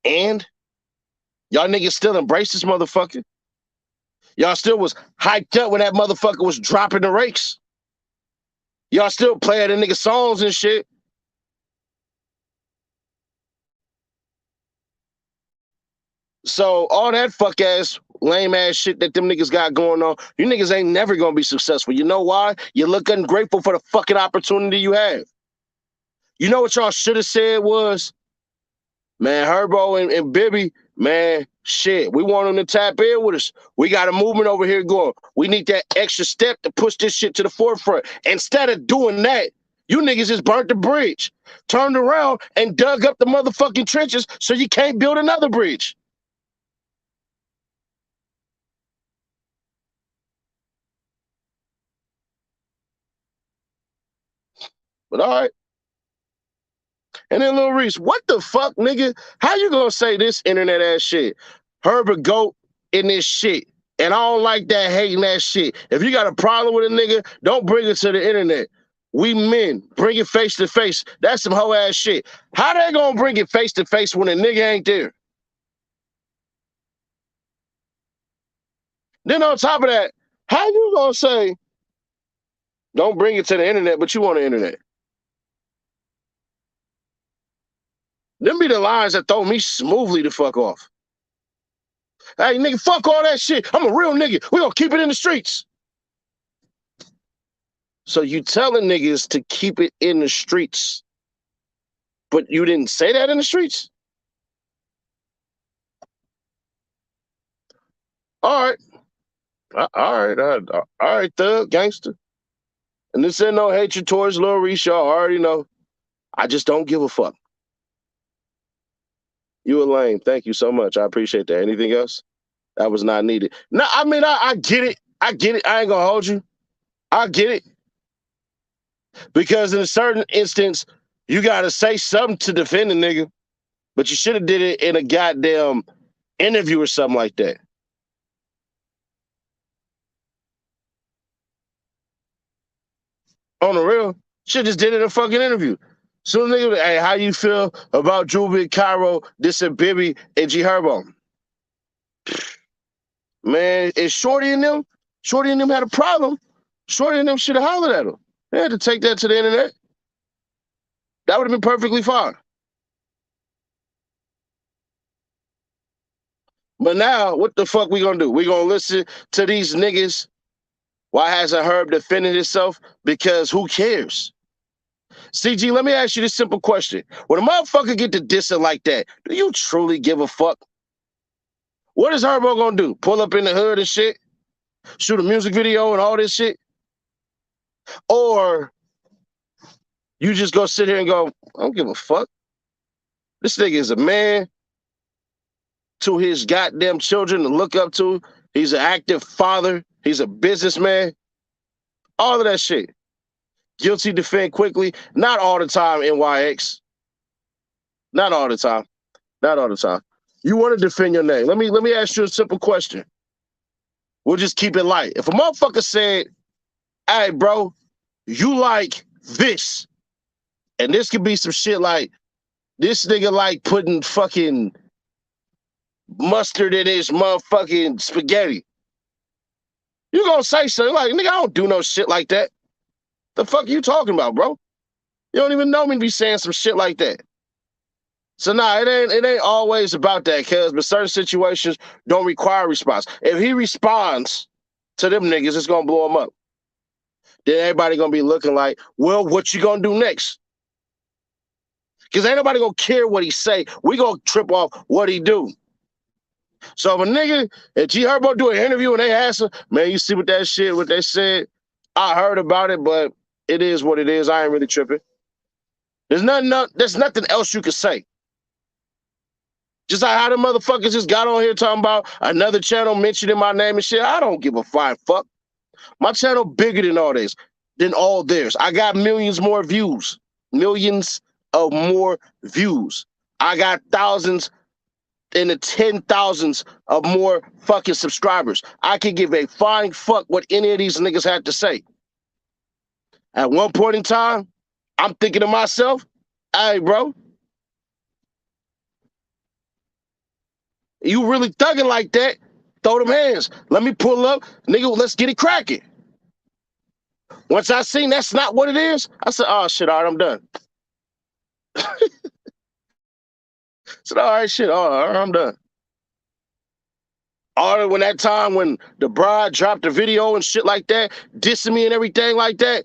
And y'all niggas still embrace this motherfucker. Y'all still was hyped up when that motherfucker was dropping the rakes. Y'all still playing the nigga songs and shit. So all that fuck ass, lame ass shit that them niggas got going on, you niggas ain't never gonna be successful. You know why? You look ungrateful for the fucking opportunity you have. You know what y'all should have said was, man, Gherbo and Bibby, man, shit, we want them to tap in with us. We got a movement over here going. We need that extra step to push this shit to the forefront. Instead of doing that, you niggas just burnt the bridge, turned around and dug up the motherfucking trenches so you can't build another bridge. But all right. And then Lil Reese, what the fuck, nigga? How you gonna say this internet ass shit? Herbert goat in this shit. And I don't like that hating that shit. If you got a problem with a nigga, don't bring it to the internet. We men bring it face to face. That's some hoe ass shit. How they gonna bring it face to face when a nigga ain't there? Then on top of that, how you gonna say don't bring it to the internet, but you on the internet? Them be the lines that throw me smoothly the fuck off. Hey, nigga, fuck all that shit. I'm a real nigga. We gonna keep it in the streets. So you telling niggas to keep it in the streets, but you didn't say that in the streets? All right. All right, thug, gangster. And this ain't no hatred towards Lil Reese, y'all already know. I just don't give a fuck. You a lame. Thank you so much. I appreciate that. Anything else? That was not needed. No, I mean, I get it. I get it. I ain't gonna hold you. I get it. Because in a certain instance, you gotta say something to defend a nigga, but you should have did it in a goddamn interview or something like that. On the real, should just did it in a fucking interview. So nigga, hey, how you feel about Juby, Cairo, this and Bibby and Gherbo? Man, is Shorty and them had a problem. Shorty and them should have hollered at him. They had to take that to the internet. That would have been perfectly fine. But now, what the fuck we gonna do? We gonna listen to these niggas? Why hasn't Herb defended himself? Because who cares? CG, let me ask you this simple question. When a motherfucker get to dissing like that, do you truly give a fuck? What is Herbo gonna do? Pull up in the hood and shit? Shoot a music video and all this shit? Or you just go sit here and go, I don't give a fuck. This nigga is a man to his goddamn children to look up to. He's an active father. He's a businessman. All of that shit. Guilty, defend quickly. Not all the time, NYX. Not all the time. Not all the time. You want to defend your name. Let me ask you a simple question. We'll just keep it light. If a motherfucker said, hey, bro, you like this, and this could be some shit like, this nigga like putting fucking mustard in his motherfucking spaghetti. You gonna say something like, nigga, I don't do no shit like that. The fuck you talking about, bro? You don't even know me to be saying some shit like that. So nah, it ain't always about that, cuz, but certain situations don't require a response. If he responds to them niggas, it's gonna blow him up. Then everybody gonna be looking like, well, what you gonna do next? Because ain't nobody gonna care what he say. We gonna trip off what he do. So if a nigga, if Gherbo do an interview and they ask him, man, you see what that shit, what they said? I heard about it, but it is what it is. I ain't really tripping. There's nothing else you can say. Just like how the motherfuckers just got on here talking about another channel mentioning my name and shit. I don't give a flying fuck. My channel bigger than all this, than all theirs. I got millions more views. Millions of more views. I got thousands in the 10,000s of more fucking subscribers. I can give a flying fuck what any of these niggas had to say. At one point in time, I'm thinking to myself, hey, bro, you really thugging like that? Throw them hands. Let me pull up. Nigga, let's get it cracking. Once I seen that's not what it is, I said, oh, shit, all right, I'm done. I said, all right, shit, all right, I'm done. All when that time when the bride dropped the video and shit like that, dissing me and everything like that,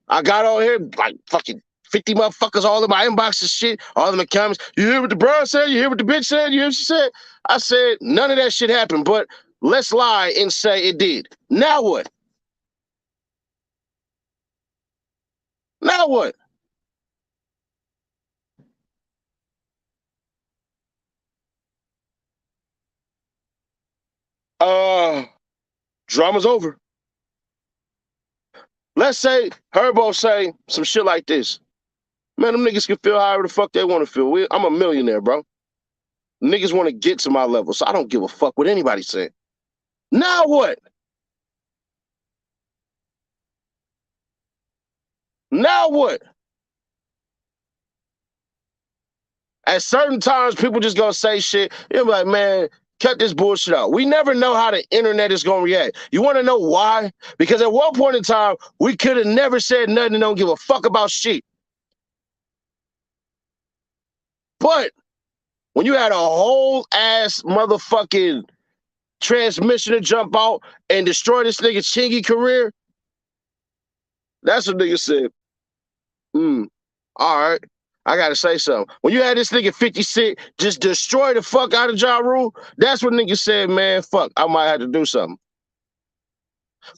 I got on here like fucking 50 motherfuckers all in my inbox and shit, all in the comments. You hear what the bride said? You hear what the bitch said? You hear what she said? I said, none of that shit happened, but let's lie and say it did. Now what? Now what? Drama's over. Let's say Herbo say some shit like this. Man, them niggas can feel however the fuck they want to feel. I'm a millionaire, bro. Niggas want to get to my level, so I don't give a fuck what anybody said. Now what? Now what? At certain times, people just gonna say shit. You're like, man, cut this bullshit out. We never know how the internet is gonna react. You wanna know why? Because at one point in time, we could have never said nothing and don't give a fuck about shit. But when you had a whole ass motherfucking transmission to jump out and destroy this nigga Chingy career, that's what niggas said. All right. I gotta say something. When you had this nigga 50 Cent just destroy the fuck out of Ja Rule, that's what niggas said, man, fuck, I might have to do something.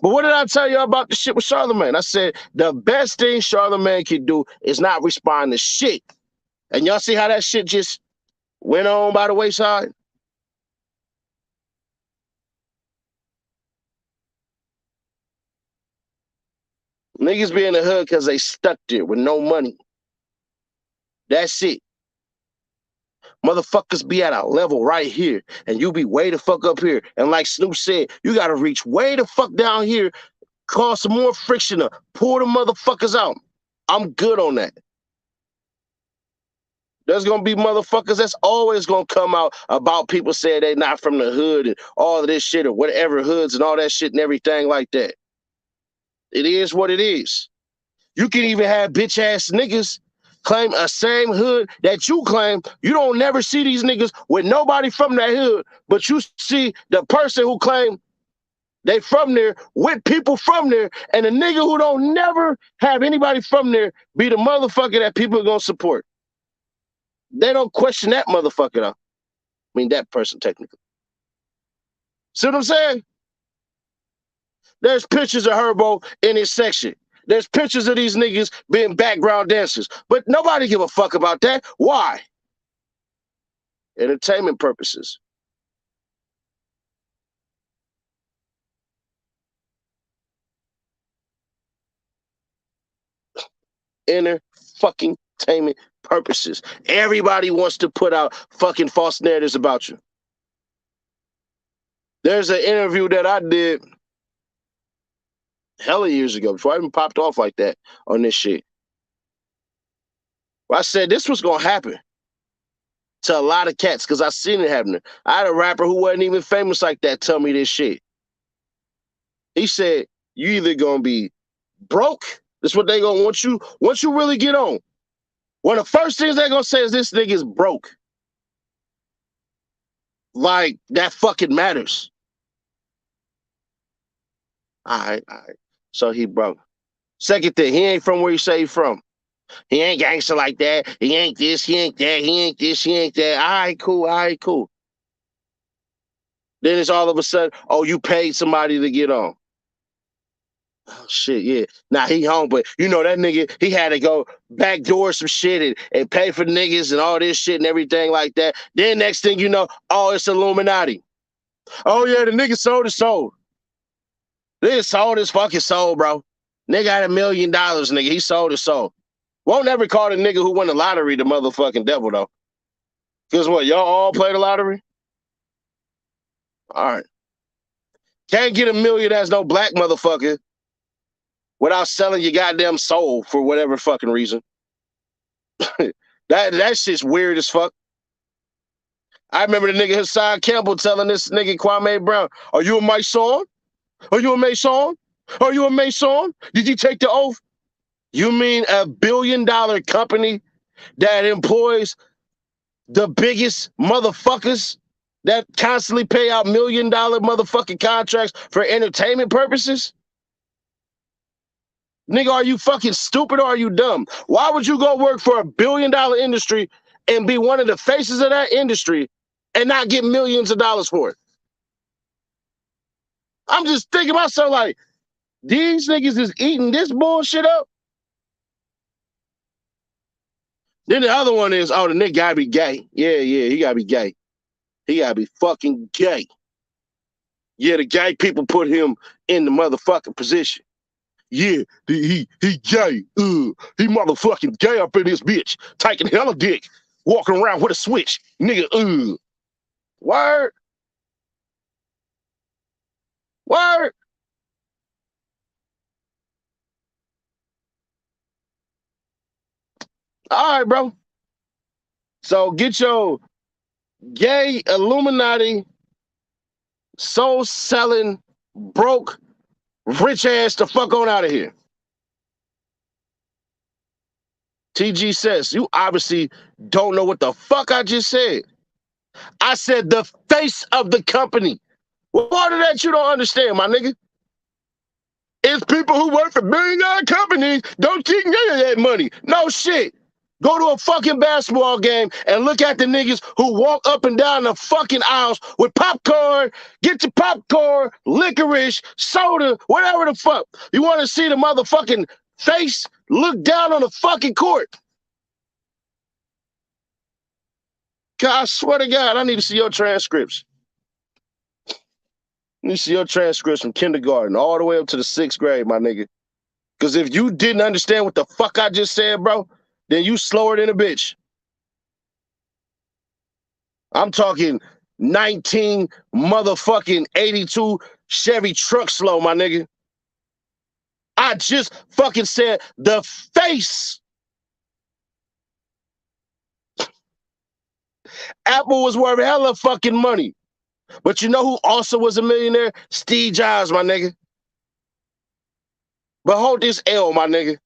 But what did I tell you about the shit with Charlamagne? I said the best thing Charlamagne can do is not respond to shit. And y'all see how that shit just went on by the wayside? Niggas be in the hood because they stuck there with no money. That's it. Motherfuckers be at a level right here, and you be way the fuck up here. And like Snoop said, you gotta reach way the fuck down here, cause some more friction up, pull the motherfuckers out. I'm good on that. There's gonna be motherfuckers that's always gonna come out about people saying they not from the hood and all of this shit or whatever hoods and all that shit and everything like that. It is what it is. You can even have bitch ass niggas claim a same hood that you claim. You don't never see these niggas with nobody from that hood, but you see the person who claim they from there with people from there, and a nigga who don't never have anybody from there be the motherfucker that people are gonna support. They don't question that motherfucker though. I mean that person technically. See what I'm saying? There's pictures of Gherbo in his section. There's pictures of these niggas being background dancers. But nobody give a fuck about that. Why? Entertainment purposes. Fucking entertainment purposes. Everybody wants to put out fucking false narratives about you. There's an interview that I did hella years ago, before I even popped off like that on this shit. Where I said this was gonna happen to a lot of cats because I seen it happening. I had a rapper who wasn't even famous like that tell me this shit. He said, you either gonna be broke, that's what they gonna want you, once you really get on. One of the first things they gonna say is this nigga's broke. Like, that fucking matters. All right. So he broke. Second thing, he ain't from where you say he from. He ain't gangster like that. He ain't this, he ain't that, he ain't this, he ain't that. All right, cool. Then it's all of a sudden, oh, you paid somebody to get on. Oh, shit, yeah. Now he home, but you know that nigga, he had to go backdoor some shit and pay for niggas and all this shit and everything like that. Then next thing you know, oh, it's Illuminati. Oh, yeah, the nigga sold his soul. Nigga sold his fucking soul, bro. Nigga had $1 million, nigga. He sold his soul. Won't never call the nigga who won the lottery the motherfucking devil, though. Because what, y'all all play the lottery? All right. Can't get $1 million as no black motherfucker without selling your goddamn soul for whatever fucking reason. That shit's weird as fuck. I remember the nigga Hassan Campbell telling this nigga Kwame Brown, are you a Mason? Are you a Mason? Are you a Mason? Did you take the oath? You mean $1 billion company that employs the biggest motherfuckers that constantly pay out $1 million motherfucking contracts for entertainment purposes? Nigga, are you fucking stupid or are you dumb? Why would you go work for $1 billion industry and be one of the faces of that industry and not get millions of dollars for it? I'm just thinking myself like, these niggas is eating this bullshit up. Then the other one is, oh, the nigga gotta be gay. Yeah, he gotta be gay. He gotta be fucking gay. Yeah, the gay people put him in the motherfucking position. Yeah, he gay. He motherfucking gay up in this bitch. Taking hella dick. Walking around with a switch. Nigga, Word. Word. All right, bro. So get your gay Illuminati, soul selling, broke, rich ass the fuck on out of here. TG says, you obviously don't know what the fuck I just said. I said the face of the company. What part of that you don't understand, my nigga? It's people who work for billion-dollar companies don't take none of that money. No shit. Go to a fucking basketball game and look at the niggas who walk up and down the fucking aisles with popcorn, get your popcorn, licorice, soda, whatever the fuck. You want to see the motherfucking face? Look down on the fucking court. God, I swear to God, I need to see your transcripts. I need to see your transcripts from kindergarten all the way up to the 6th grade, my nigga. Because if you didn't understand what the fuck I just said, bro, then you slower than a bitch. I'm talking 19 motherfucking 82 Chevy truck slow, my nigga. I just fucking said the face. Apple was worth hella fucking money. But you know who also was a millionaire? Steve Jobs, my nigga. But hold this L, my nigga.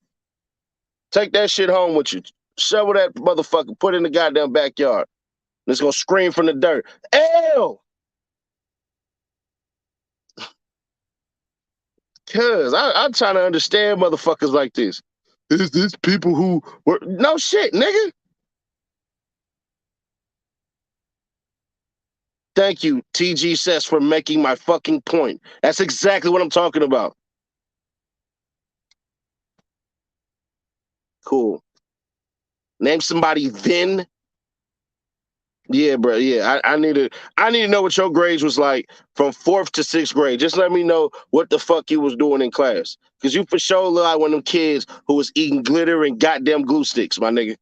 Take that shit home with you. Shovel that motherfucker, put it in the goddamn backyard. It's gonna scream from the dirt. L! Cuz I'm trying to understand motherfuckers like this. Is this people who were no shit, nigga? Thank you, TG Sess, for making my fucking point. That's exactly what I'm talking about. Cool. Name somebody then. Yeah, bro. Yeah, I need to know what your grades was like from 4th to 6th grade. Just let me know what the fuck you was doing in class. Cause you for sure look like one of them kids who was eating glitter and goddamn glue sticks, my nigga.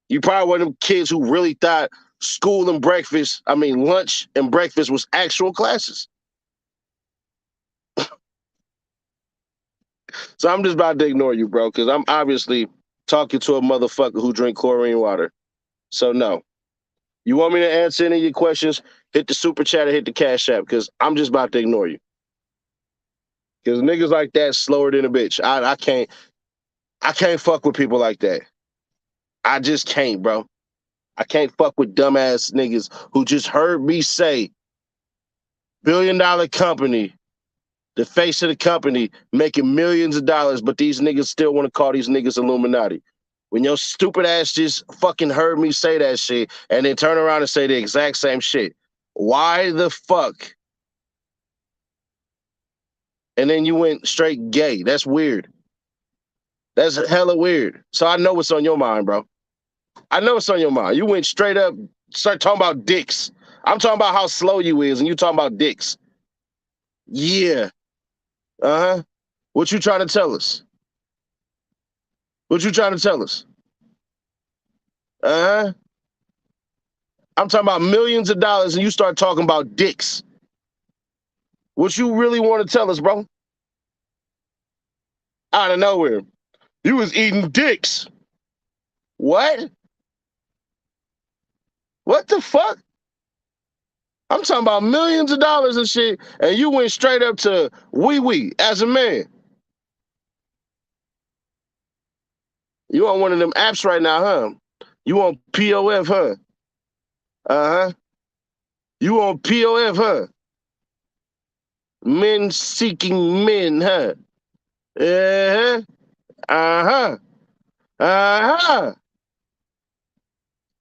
You probably one of them kids who really thought school and breakfast, lunch and breakfast was actual classes. So I'm just about to ignore you, bro, because I'm obviously talking to a motherfucker who drink chlorine water. So no. You want me to answer any of your questions? Hit the super chat or hit the cash app, because I'm just about to ignore you. Because niggas like that slower than a bitch. I can't fuck with people like that. I just can't, bro. I can't fuck with dumbass niggas who just heard me say billion-dollar company, the face of the company, making millions of dollars, but these niggas still want to call these niggas Illuminati. When your stupid ass just fucking heard me say that shit and then turn around and say the exact same shit. Why the fuck? And then you went straight gay. That's weird. That's hella weird. So I know what's on your mind, bro. I know what's on your mind. You went straight up, start talking about dicks. I'm talking about how slow you is, and you talking about dicks. Yeah. Uh-huh. What you trying to tell us? What you trying to tell us? Uh-huh. I'm talking about millions of dollars, and you start talking about dicks. What you really want to tell us, bro? Out of nowhere. You was eating dicks. What? What the fuck? I'm talking about millions of dollars and shit, and you went straight up to wee-wee as a man. You on one of them apps right now, huh? You on POF, huh? Uh-huh. You on POF, huh? Men seeking men, huh? Uh-huh. Uh-huh. Uh-huh.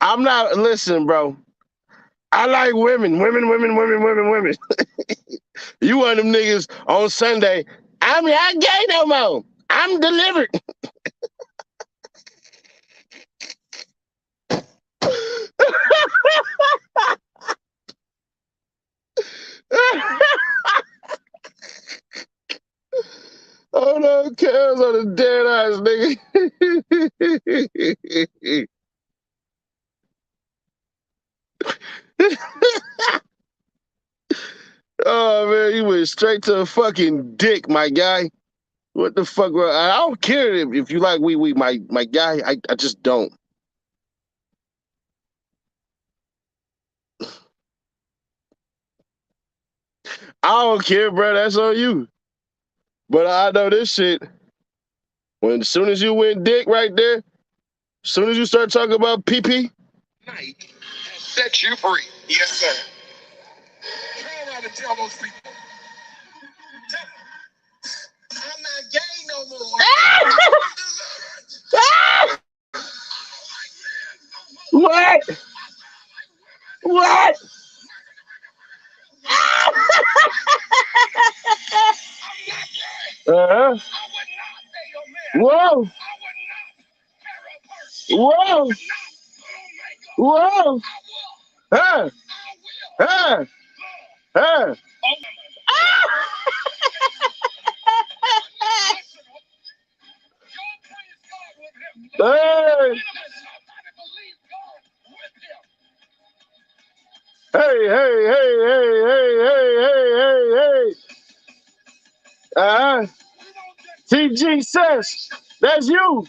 I'm not, listen, bro. I like women. Women. You one of them niggas on Sunday, I'm not gay no more. I'm delivered. Oh no, cares on the dead eyes, nigga. Oh man, you went straight to a fucking dick, my guy. What the fuck? Bro? I don't care if you like wee wee, my guy. I just don't. I don't care, bro. That's on you. But I know this shit. As soon as you went dick right there, as soon as you start talking about pee-pee, night has set you free. Yes, sir. Turn around and tell those people. I'm not gay no more. What? What? Uh-huh. Whoa. Whoa. Whoa. Huh. Huh. Huh. Hey. Hey, hey, hey, hey, hey, hey, hey, hey, hey. TG says, that's you.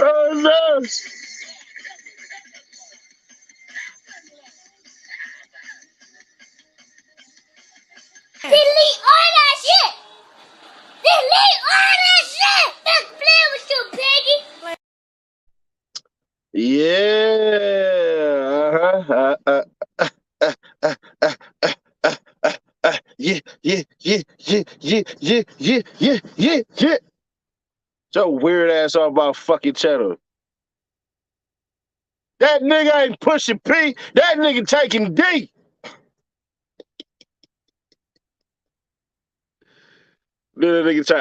Oh, no. Delete all that shit! Delete all that shit! That's playing with you, piggy! Yeah. So weird ass all about fucking cheddar. That nigga ain't pushing P. That nigga taking D. That nigga say,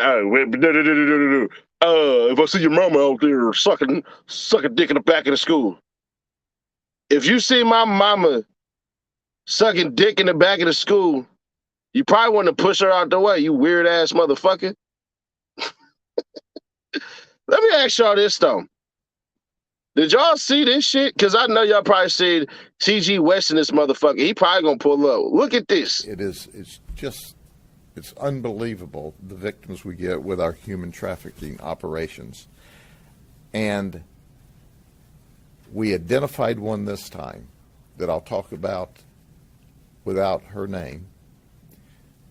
if I see your mama out there sucking dick in the back of the school. If you see my mama sucking dick in the back of the school, you probably want to push her out the way, you weird ass motherfucker. Let me ask y'all this though. Did y'all see this shit? Because I know y'all probably seen TG West in this motherfucker. He probably gonna pull up. Look at this. It's unbelievable, the victims we get with our human trafficking operations. And we identified one this time that I'll talk about without her name.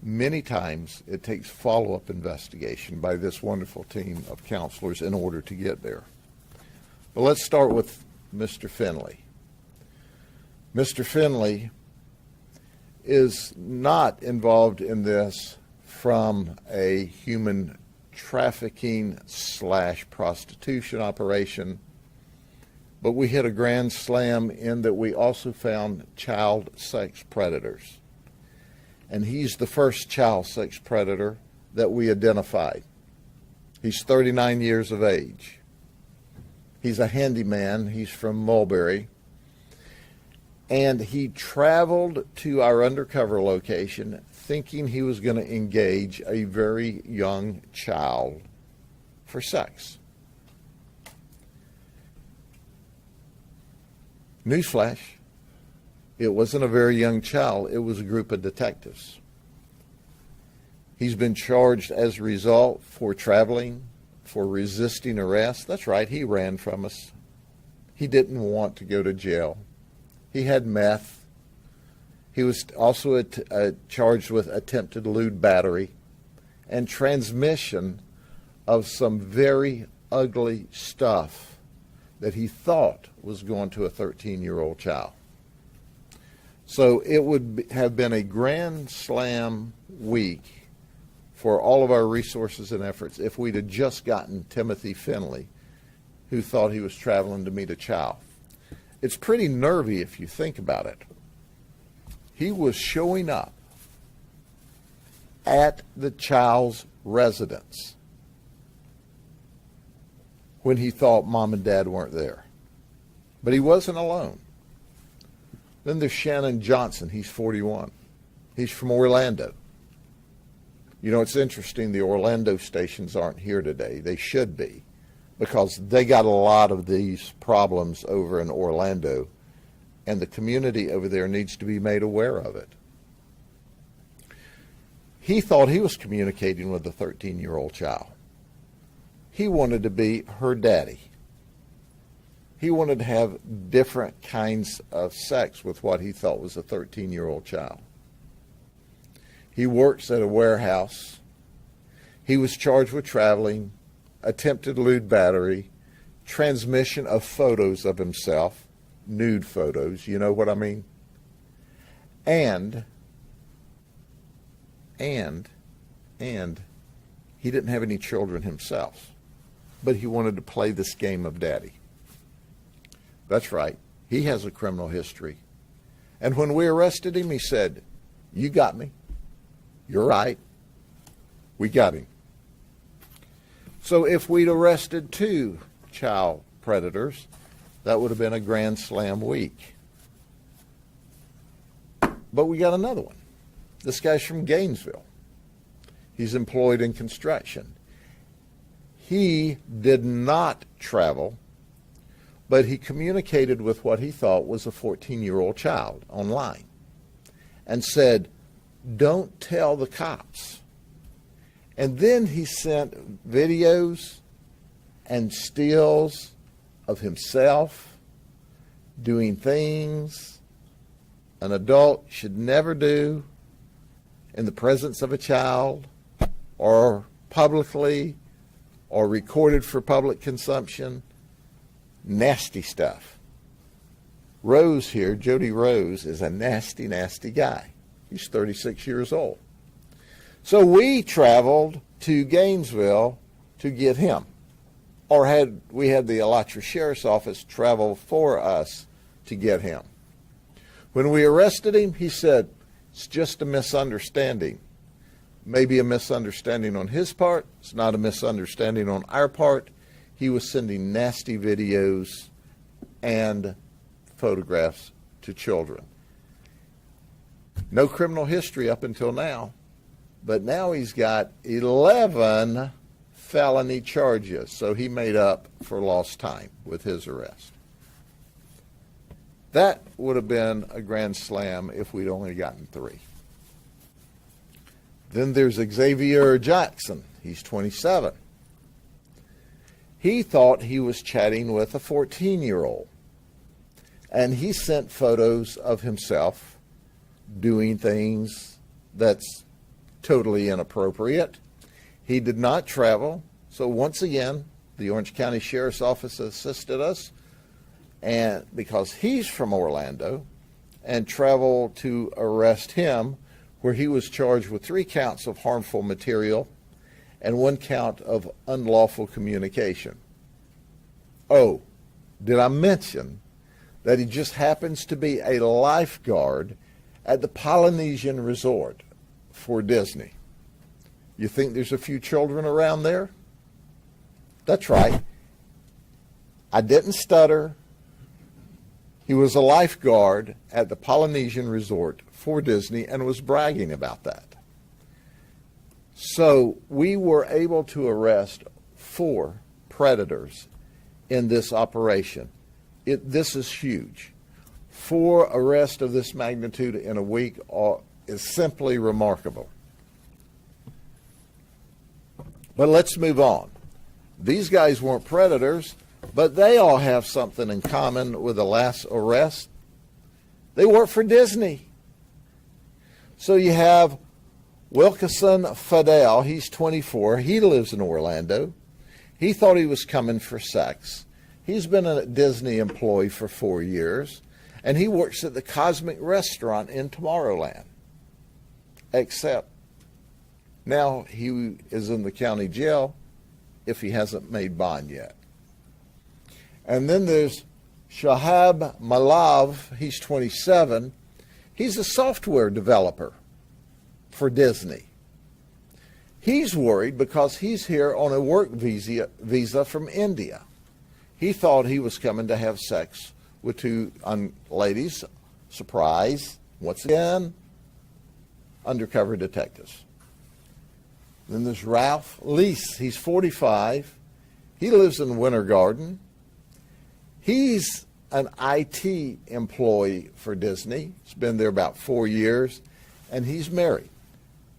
Many times it takes follow-up investigation by this wonderful team of counselors in order to get there. But let's start with Mr. Finley. Mr. Finley is not involved in this from a human trafficking / prostitution operation, but we hit a grand slam in that we also found child sex predators. And he's the first child sex predator that we identified. He's 39 years of age. He's a handyman. He's from Mulberry. And he traveled to our undercover location thinking he was going to engage a very young child for sex. Newsflash, it wasn't a very young child, it was a group of detectives. He's been charged as a result for traveling, for resisting arrest. That's right, he ran from us. He didn't want to go to jail. He had meth. He was also charged with attempted lewd battery and transmission of some very ugly stuff that he thought was going to a 13-year-old child. So it would have been a grand slam week for all of our resources and efforts if we'd have just gotten Timothy Finley, who thought he was traveling to meet a child. It's pretty nervy if you think about it. He was showing up at the child's residence when he thought mom and dad weren't there. But he wasn't alone. Then there's Shannon Johnson. He's 41. He's from Orlando. You know, it's interesting, the Orlando stations aren't here today. They should be. because they got a lot of these problems over in Orlando, and the community over there needs to be made aware of it. He thought he was communicating with a 13-year-old child. He wanted to be her daddy. He wanted to have different kinds of sex with what he thought was a 13-year-old child. He works at a warehouse. He was charged with traveling, attempted lewd battery, transmission of photos of himself, nude photos, you know what I mean? And he didn't have any children himself, but he wanted to play this game of daddy. That's right. He has a criminal history. And when we arrested him, he said, "You got me. You're right. We got him." So if we'd arrested 2 child predators, that would have been a grand slam week. But we got another one. This guy's from Gainesville. He's employed in construction. He did not travel, but he communicated with what he thought was a 14-year-old child online and said, "Don't tell the cops." And then he sent videos and stills of himself doing things an adult should never do in the presence of a child, or publicly, or recorded for public consumption. Nasty stuff. Rose here, Jody Rose, is a nasty, nasty guy. He's 36 years old. So we traveled to Gainesville to get him. Or we had the Alachua Sheriff's Office travel for us to get him. When we arrested him, he said, "It's just a misunderstanding." Maybe a misunderstanding on his part. It's not a misunderstanding on our part. He was sending nasty videos and photographs to children. No criminal history up until now, but now he's got 11 felony charges, so he made up for lost time with his arrest. That would have been a grand slam if we'd only gotten 3. Then there's Xavier Jackson. He's 27. He thought he was chatting with a 14-year-old, and he sent photos of himself doing things that's totally inappropriate. He did not travel, so once again, the Orange County Sheriff's Office assisted us, and because he's from Orlando, and traveled to arrest him, where he was charged with 3 counts of harmful material and 1 count of unlawful communication. Oh, did I mention that he just happens to be a lifeguard at the Polynesian Resort for Disney? You think there's a few children around there? That's right. I didn't stutter. He was a lifeguard at the Polynesian Resort for Disney and was bragging about that. So we were able to arrest 4 predators in this operation. This is huge. 4 arrests of this magnitude in a week is simply remarkable. But let's move on. These guys weren't predators, but they all have something in common with the last arrest. They work for Disney. So you have Wilkeson Fidel. He's 24. He lives in Orlando. He thought he was coming for sex. He's been a Disney employee for 4 years, and he works at the Cosmic Restaurant in Tomorrowland. Except now he is in the county jail if he hasn't made bond yet. And then there's Shahab Malav. He's 27. He's a software developer for Disney. He's worried because he's here on a work visa from India. He thought he was coming to have sex with 2 ladies. Surprise. Once again, undercover detectives. Then there's Ralph Leese. He's 45. He lives in Winter Garden. He's an IT employee for Disney. He's been there about 4 years, and he's married.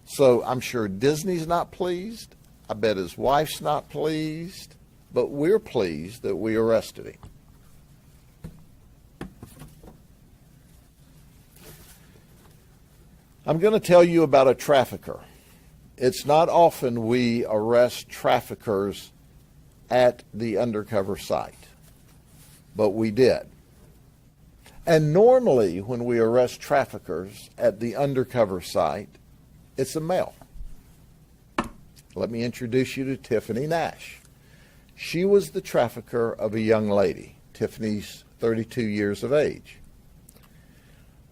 So I'm sure Disney's not pleased. I bet his wife's not pleased, but we're pleased that we arrested him. I'm going to tell you about a trafficker. It's not often we arrest traffickers at the undercover site, but we did. And normally when we arrest traffickers at the undercover site, it's a male. Let me introduce you to Tiffany Nash. She was the trafficker of a young lady. Tiffany's 32 years of age.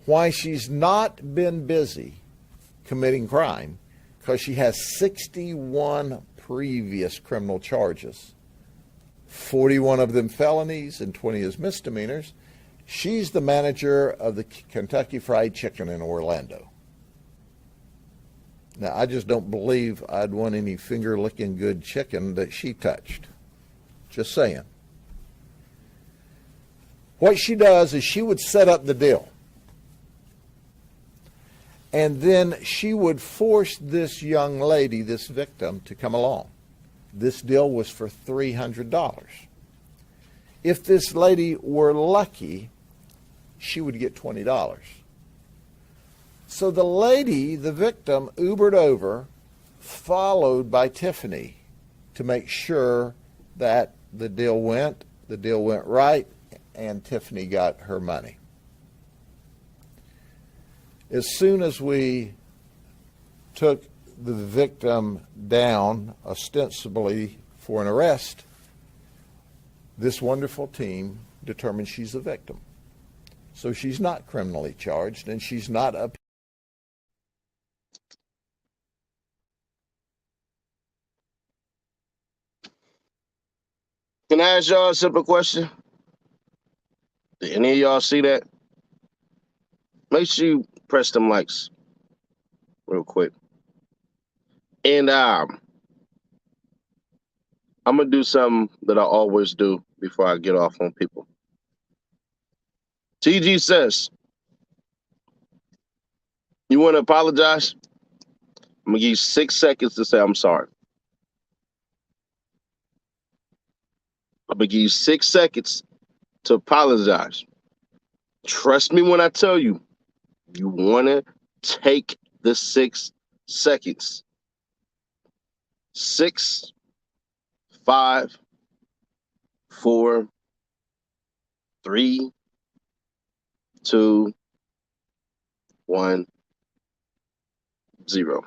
Why she's not been busy committing crime, because she has 61 previous criminal charges, 41 of them felonies and 20 as misdemeanors. She's the manager of the Kentucky Fried Chicken in Orlando. Now, I just don't believe I'd want any finger-licking good chicken that she touched. Just saying. What she does is she would set up the deal. And then she would force this young lady, this victim, to come along. This deal was for $300. If this lady were lucky, she would get $20. So the lady, the victim, Ubered over, followed by Tiffany to make sure that the deal went right, and Tiffany got her money. As soon as we took the victim down, ostensibly for an arrest, this wonderful team determined she's a victim. So she's not criminally charged, and she's not a... Can I ask y'all a simple question? Did any of y'all see that? Make sure you press them likes real quick. And I'm going to do something that I always do before I get off on people. TG says, you want to apologize? I'm going to give you 6 seconds to say I'm sorry. I'm going to give you 6 seconds to apologize. Trust me when I tell you, you want to take the 6 seconds. 6, 5, 4, 3, 2, 1, 0.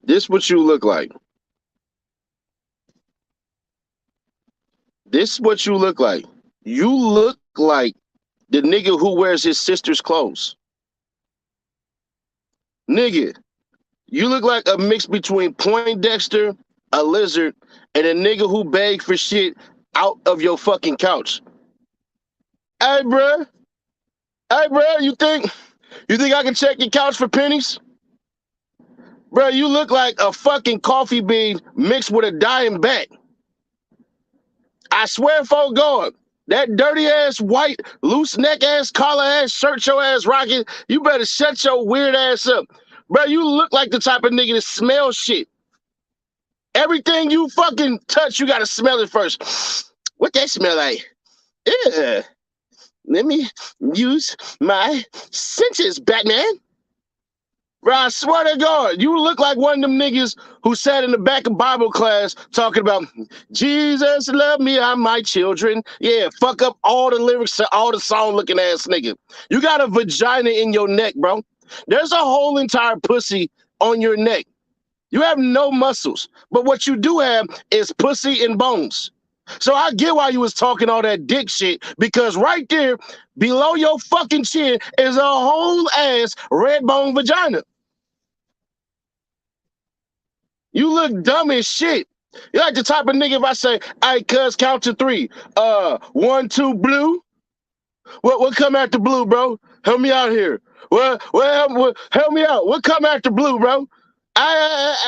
This what you look like. This what you look like. You look like the nigga who wears his sister's clothes. Nigga, you look like a mix between Poindexter, a lizard, and a nigga who begged for shit out of your fucking couch. Hey, bruh. Hey, bruh, you think I can check your couch for pennies? Bro, you look like a fucking coffee bean mixed with a dying bat. I swear for God, that dirty ass white, loose neck ass, collar ass, shirt your ass rocking, you better shut your weird ass up. Bro, you look like the type of nigga that smells shit. Everything you fucking touch, you gotta smell it first. What that smell like? Ew. Let me use my senses, Batman. Bro, I swear to God, you look like one of them niggas who sat in the back of Bible class talking about, Jesus love me, I'm my children. Yeah, fuck up all the lyrics to all the song looking ass nigga. You got a vagina in your neck, bro. There's a whole entire pussy on your neck. You have no muscles, but what you do have is pussy and bones. So I get why you was talking all that dick shit, because right there, below your fucking chin, is a whole ass red bone vagina. You look dumb as shit. You like the type of nigga if I say, hey, cuz, count to 3. 1, 2, blue. What come after blue, bro? Help me out here. Help me out. What come after blue, bro? I'm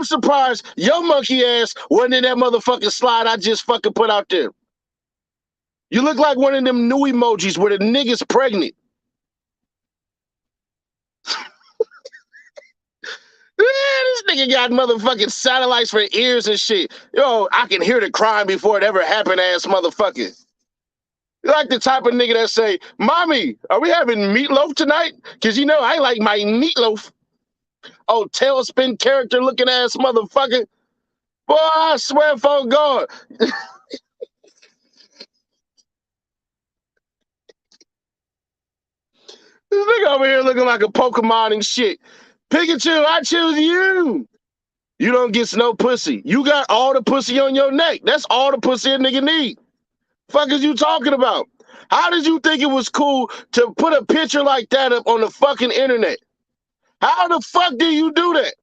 surprised your monkey ass wasn't in that motherfucking slide I just fucking put out there. You look like one of them new emojis where the nigga's pregnant. This nigga got motherfucking satellites for ears and shit. Yo, I can hear the crime before it ever happened, ass motherfucker. You like the type of nigga that say, Mommy, are we having meatloaf tonight? Because you know I like my meatloaf. Oh, tailspin character looking ass motherfucker. Boy, I swear for God. This nigga over here looking like a Pokemon and shit. Pikachu, I choose you. You don't get no pussy. You got all the pussy on your neck. That's all the pussy a nigga need. Fuck is you talking about? How did you think it was cool to put a picture like that up on the fucking internet? How the fuck do you do that?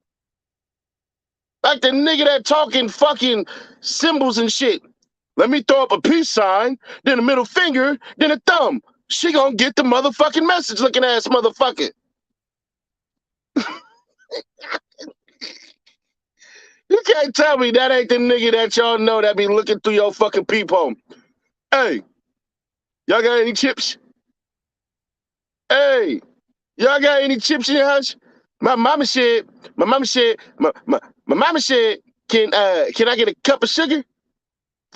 Like the nigga that talking fucking symbols and shit. Let me throw up a peace sign, then a middle finger, then a thumb. She gonna get the motherfucking message looking ass motherfucker. You can't tell me that ain't the nigga that y'all know that be looking through your fucking peephole. Hey, y'all got any chips? Hey, y'all got any chips in your house? My mama said, my mama said, can I get a cup of sugar?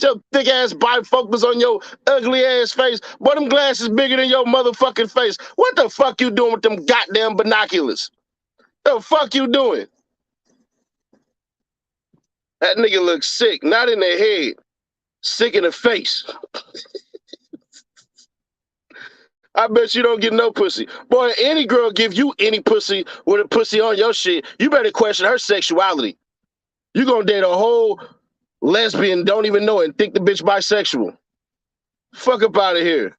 Your thick ass bifocals on your ugly ass face. Boy, them glasses bigger than your motherfucking face. What the fuck you doing with them goddamn binoculars? The fuck you doing? That nigga looks sick, not in the head, sick in the face. I bet you don't get no pussy. Boy, any girl give you any pussy with a pussy on your shit, you better question her sexuality. You gonna date a whole lesbian, don't even know it, and think the bitch bisexual. Fuck up out of here.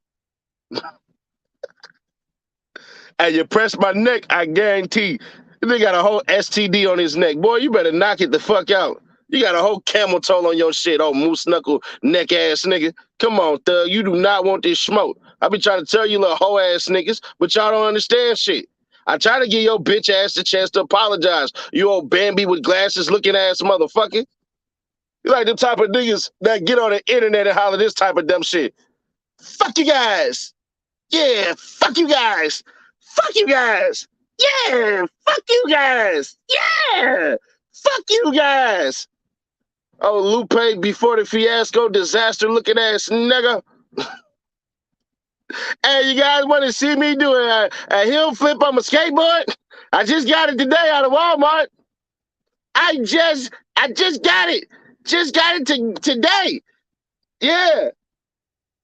And you press my neck, I guarantee. They got a whole STD on his neck. Boy, you better knock it the fuck out. You got a whole camel toe on your shit, oh moose knuckle neck ass nigga. Come on, thug, you do not want this smoke. I be trying to tell you little hoe ass niggas, but y'all don't understand shit. I try to give your bitch ass the chance to apologize. You old Bambi with glasses looking ass motherfucker. You like the type of niggas that get on the internet and holler this type of dumb shit. Fuck you guys. Yeah, fuck you guys. Fuck you guys. Yeah, fuck you guys. Yeah, fuck you guys. Oh, Lupe before the fiasco, disaster looking ass nigga. Hey, you guys want to see me do a heel flip on my skateboard? I just got it today out of Walmart. I just got it. Just got it today. Yeah.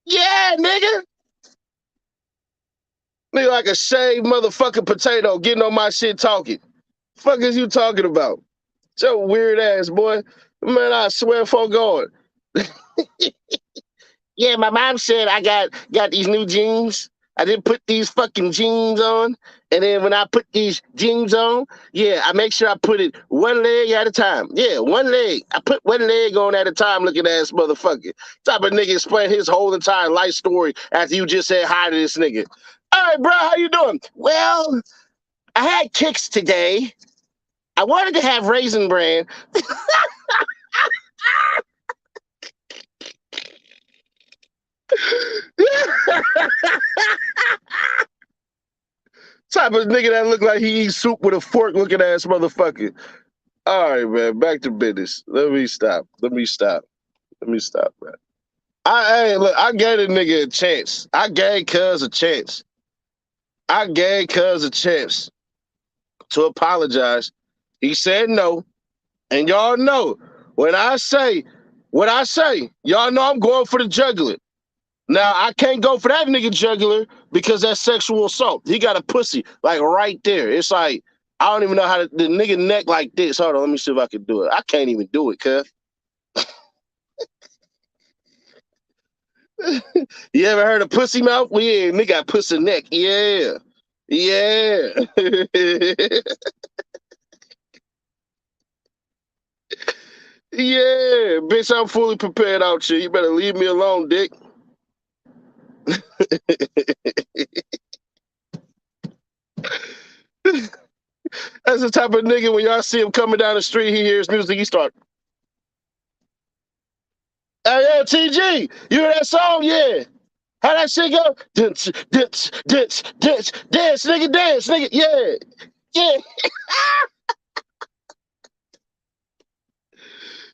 Yeah, nigga. Nigga like a shaved motherfucking potato getting on my shit talking. Fuck is you talking about? So weird ass boy. Man, I swear for God. Yeah, my mom said I got these new jeans. I didn't put these fucking jeans on. And then when I put these jeans on, yeah, I make sure I put it one leg at a time. Yeah, one leg. I put one leg on at a time, looking ass motherfucker. Type of nigga explain his whole entire life story after you just said hi to this nigga. All right, bro, how you doing? Well, I had kicks today. I wanted to have Raisin Bran. Type of nigga that look like he eats soup with a fork looking ass motherfucker. All right, man, back to business. Let me stop, man. I gave a nigga a chance. I gave Cuz a chance. To apologize. He said no. And y'all know, when I say what I say, y'all know I'm going for the jugular. Now, I can't go for that nigga jugular because that's sexual assault. He got a pussy, like, right there. It's like, I don't even know how to, the nigga neck like this. Hold on, let me see if I can do it. I can't even do it, cuz. You ever heard of pussy mouth? Well, yeah, nigga got pussy neck. Yeah. Yeah, bitch, I'm fully prepared out here. You better leave me alone, dick. That's the type of nigga when y'all see him coming down the street, he hears music, he start. Hey, yo, TG, you hear that song? Yeah. How that shit go? Dance, dance, dance, dance, dance, nigga, dance, nigga. Yeah. Yeah.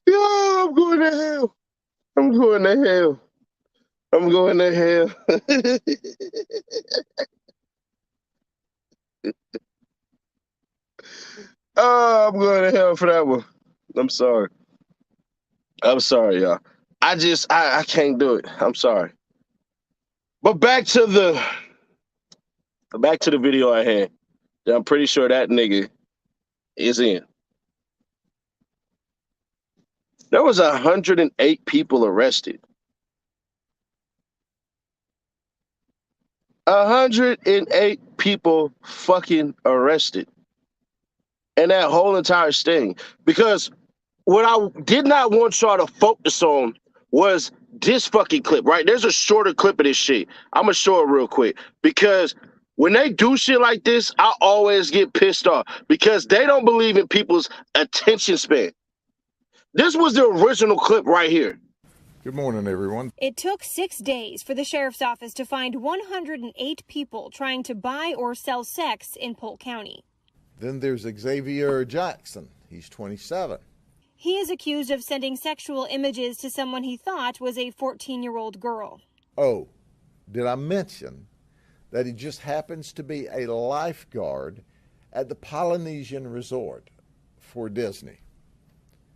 Yo, I'm going to hell. I'm going to hell. I'm going to hell. Oh, I'm going to hell for that one. I'm sorry. I'm sorry, y'all. I can't do it. I'm sorry. But back to the video I had. I'm pretty sure that nigga is in. There was 108 people arrested. 108 people fucking arrested. And that whole entire sting. Because what I did not want y'all to focus on was this fucking clip, right? There's a shorter clip of this shit. I'm gonna show it real quick. Because when they do shit like this, I always get pissed off. Because they don't believe in people's attention span. This was the original clip right here. Good morning, everyone. It took 6 days for the sheriff's office to find 108 people trying to buy or sell sex in Polk County. Then there's Xavier Jackson. He's 27. He is accused of sending sexual images to someone he thought was a 14-year-old girl. Oh, did I mention that he just happens to be a lifeguard at the Polynesian Resort for Disney?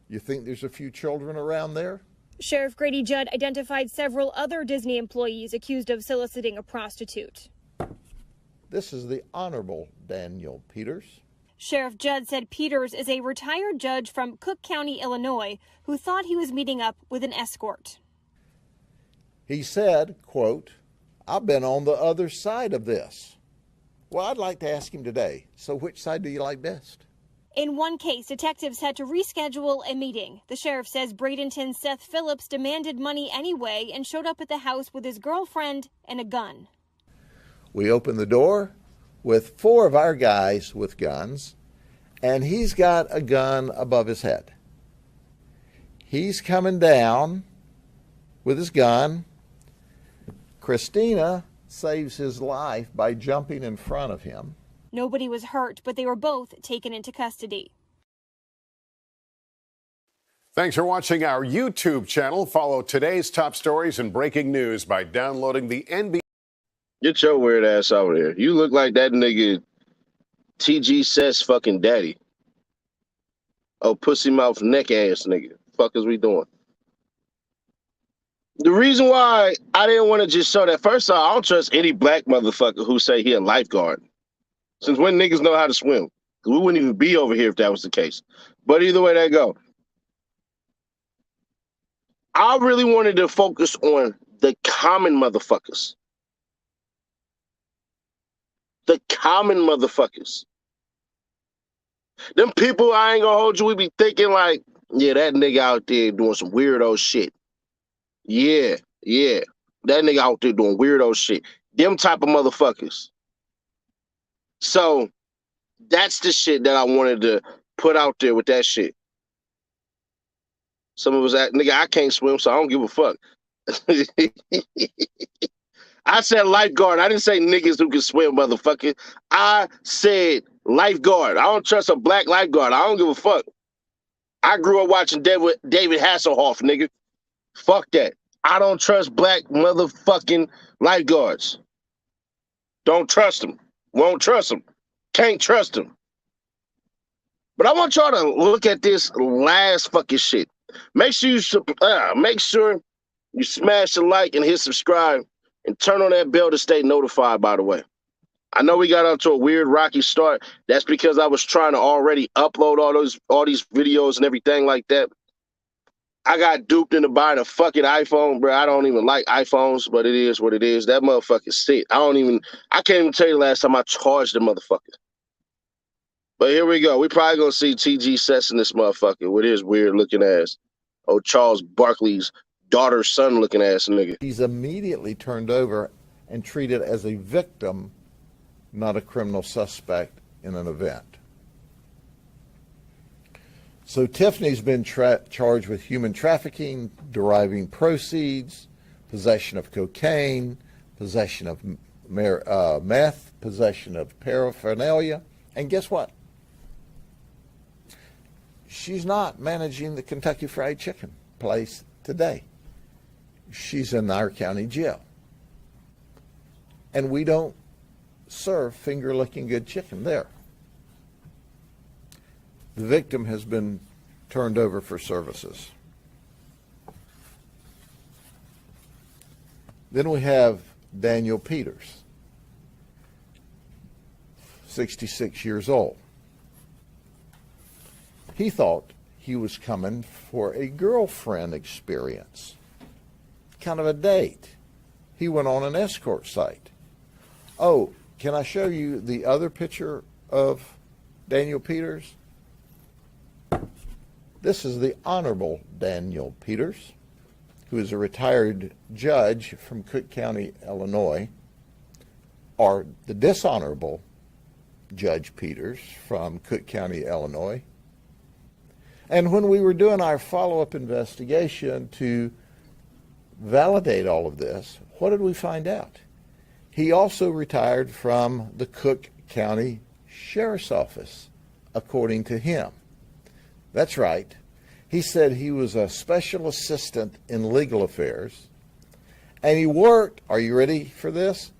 You think there's a few children around there? Sheriff Grady Judd identified several other Disney employees accused of soliciting a prostitute. This is the Honorable Daniel Peters. Sheriff Judd said Peters is a retired judge from Cook County, Illinois, who thought he was meeting up with an escort. He said, quote, "I've been on the other side of this." Well, I'd like to ask him today, so which side do you like best? In one case, detectives had to reschedule a meeting. The sheriff says Bradenton's Seth Phillips demanded money anyway and showed up at the house with his girlfriend and a gun. We opened the door with 4 of our guys with guns, and he's got a gun above his head. He's coming down with his gun. Christina saves his life by jumping in front of him. Nobody was hurt, but they were both taken into custody. Thanks for watching our YouTube channel. Follow today's top stories and breaking news by downloading the NBC. Get your weird ass over there. You look like that nigga TG Seth's fucking daddy. Oh, pussy mouth neck ass nigga. Fuck is we doing? The reason why I didn't want to just show that, first off, I don't trust any black motherfucker who say he a lifeguard. Since when niggas know how to swim? We wouldn't even be over here if that was the case. But either way that go. I really wanted to focus on the common motherfuckers. The common motherfuckers. Them people, I ain't gonna hold you, we be thinking like, yeah, that nigga out there doing some weirdo shit. Yeah. That nigga out there doing weirdo shit. Them type of motherfuckers. So that's the shit that I wanted to put out there with that shit. Some of us, nigga, I can't swim, so I don't give a fuck. I said lifeguard. I didn't say niggas who can swim, motherfucker. I said lifeguard. I don't trust a black lifeguard. I don't give a fuck. I grew up watching David Hasselhoff, nigga. Fuck that. I don't trust black motherfucking lifeguards. Don't trust them. Won't trust them. Can't trust them. But I want y'all to look at this last fucking shit. Make sure you smash the like and hit subscribe and turn on that bell to stay notified, by the way. I know we got onto a weird rocky start. That's because I was trying to already upload all these videos and everything like that. I got duped into buying a fucking iPhone, bro. I don't even like iPhones, but it is what it is. That motherfucker's sick. I can't even tell you the last time I charged the motherfucker. But here we go. We probably gonna see TG Seth in this motherfucker with his weird looking ass. Oh, Charles Barkley's daughter's son looking ass nigga. He's immediately turned over and treated as a victim, not a criminal suspect in an event. So Tiffany's been charged with human trafficking, deriving proceeds, possession of cocaine, possession of meth, possession of paraphernalia, and guess what? She's not managing the Kentucky Fried Chicken place today. She's in our county jail. And we don't serve finger-licking good chicken there. The victim has been turned over for services. Then we have Daniel Peters, 66 years old. He thought he was coming for a girlfriend experience, kind of a date. He went on an escort site. Oh, can I show you the other picture of Daniel Peters? This is the Honorable Daniel Peters, who is a retired judge from Cook County, Illinois, or the Dishonorable Judge Peters from Cook County, Illinois. And when we were doing our follow-up investigation to validate all of this, what did we find out? He also retired from the Cook County Sheriff's Office, according to him. That's right. He said he was a special assistant in legal affairs, and he worked, are you ready for this,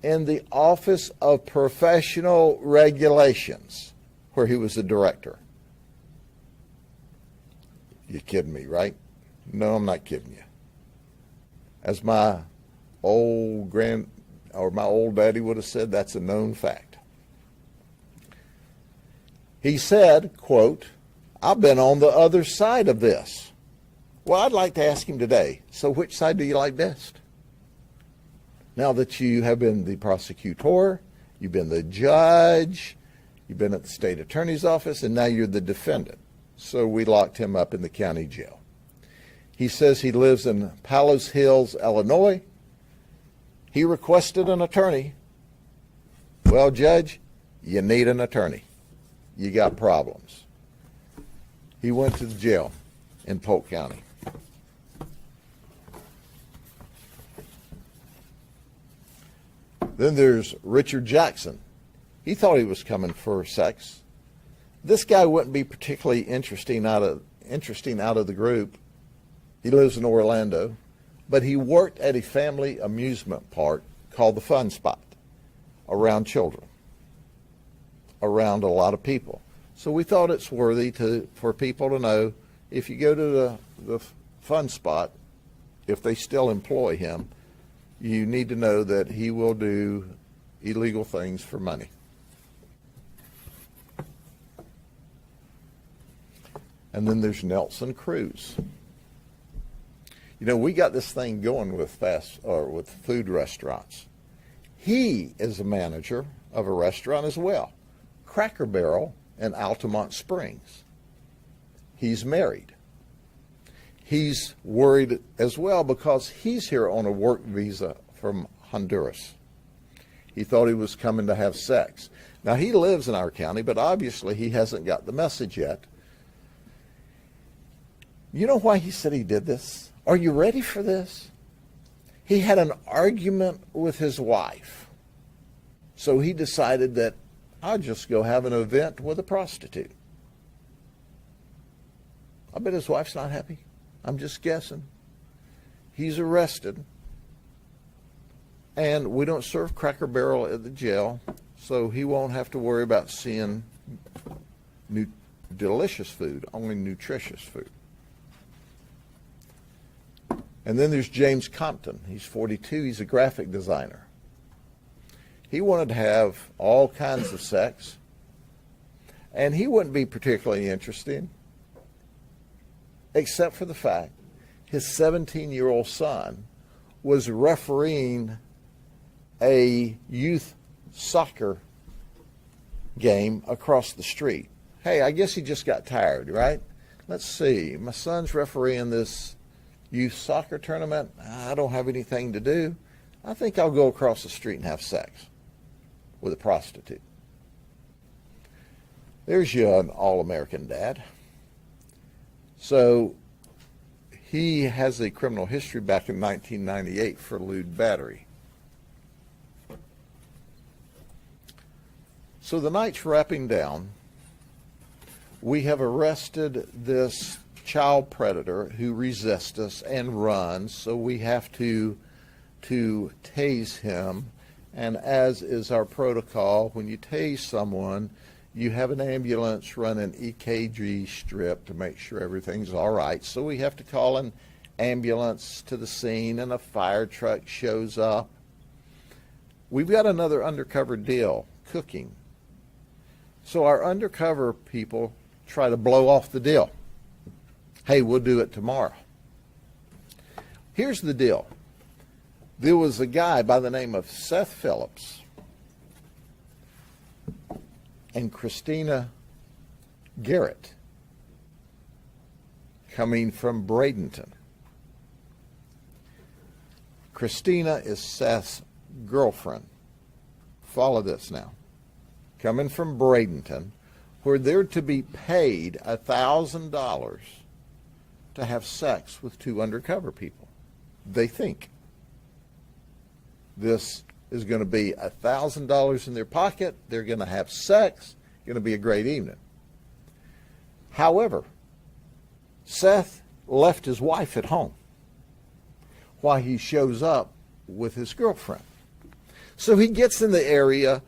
in the Office of Professional Regulations, where he was the director. You're kidding me, right? No, I'm not kidding you. As my old daddy would have said, that's a known fact. He said, quote, I've been on the other side of this. Well, I'd like to ask him today, so which side do you like best? Now that you have been the prosecutor, you've been the judge, you've been at the state attorney's office, and now you're the defendant. So we locked him up in the county jail. He says he lives in Palos Hills, Illinois. He requested an attorney. Well, Judge, you need an attorney. You got problems. He went to the jail in Polk County. Then there's Richard Jackson. He thought he was coming for sex. This guy wouldn't be particularly interesting out of the group. He lives in Orlando, but he worked at a family amusement park called the Fun Spot, around children, around a lot of people. So we thought it's worthy for people to know, if you go to the Fun Spot, if they still employ him, you need to know that he will do illegal things for money. And then there's Nelson Cruz. You know, we got this thing going with with food restaurants. He is a manager of a restaurant as well, Cracker Barrel in Altamont Springs. He's married. He's worried as well because he's here on a work visa from Honduras. He thought he was coming to have sex. Now, he lives in our county, but obviously he hasn't got the message yet. You know why he said he did this? Are you ready for this? He had an argument with his wife. So he decided that I'll just go have an event with a prostitute. I bet his wife's not happy. I'm just guessing. He's arrested. And we don't serve Cracker Barrel at the jail, so he won't have to worry about seeing delicious food, only nutritious food. And then there's James Compton. He's 42. He's a graphic designer. He wanted to have all kinds of sex, and he wouldn't be particularly interesting, except for the fact his 17-year-old son was refereeing a youth soccer game across the street. Hey, I guess he just got tired, right? let's see, my son's refereeing this youth soccer tournament. I don't have anything to do. I think I'll go across the street and have sex with a prostitute. There's you, an all-American dad. So he has a criminal history back in 1998 for lewd battery. So the night's wrapping down. We have arrested this child predator who resists us and runs, so we have to tase him. And as is our protocol, when you tase someone, you have an ambulance run an EKG strip to make sure everything's all right. So we have to call an ambulance to the scene, and a fire truck shows up. We've got another undercover deal cooking. So our undercover people try to blow off the deal. Hey, we'll do it tomorrow. Here's the deal. There was a guy by the name of Seth Phillips and Christina Garrett coming from Bradenton. Christina is Seth's girlfriend. Follow this now. Coming from Bradenton, where they're to be paid $1,000 to have sex with two undercover people. They think this is going to be $1,000 in their pocket. They're going to have sex. Going to be a great evening. However, Seth left his wife at home while he shows up with his girlfriend. So he gets in the area.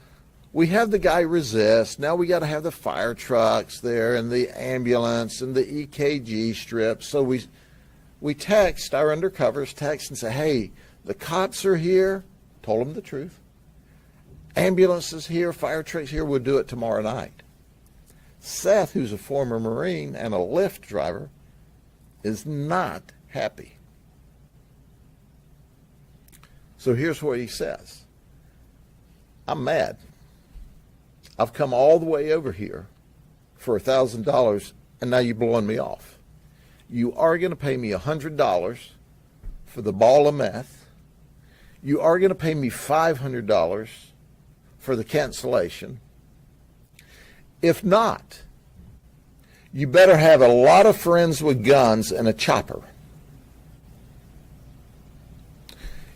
We have the guy resist. Now we got to have the fire trucks there and the ambulance and the EKG strip. So we text, our undercovers text and say, hey, the cops are here. Told them the truth. Ambulance is here, fire trucks here. We'll do it tomorrow night. Seth, who's a former Marine and a Lyft driver, is not happy. So here's what he says. I'm mad. I've come all the way over here for $1,000, and now you're blowing me off. You are going to pay me $100 for the ball of meth. You are going to pay me $500 for the cancellation. If not, you better have a lot of friends with guns and a chopper.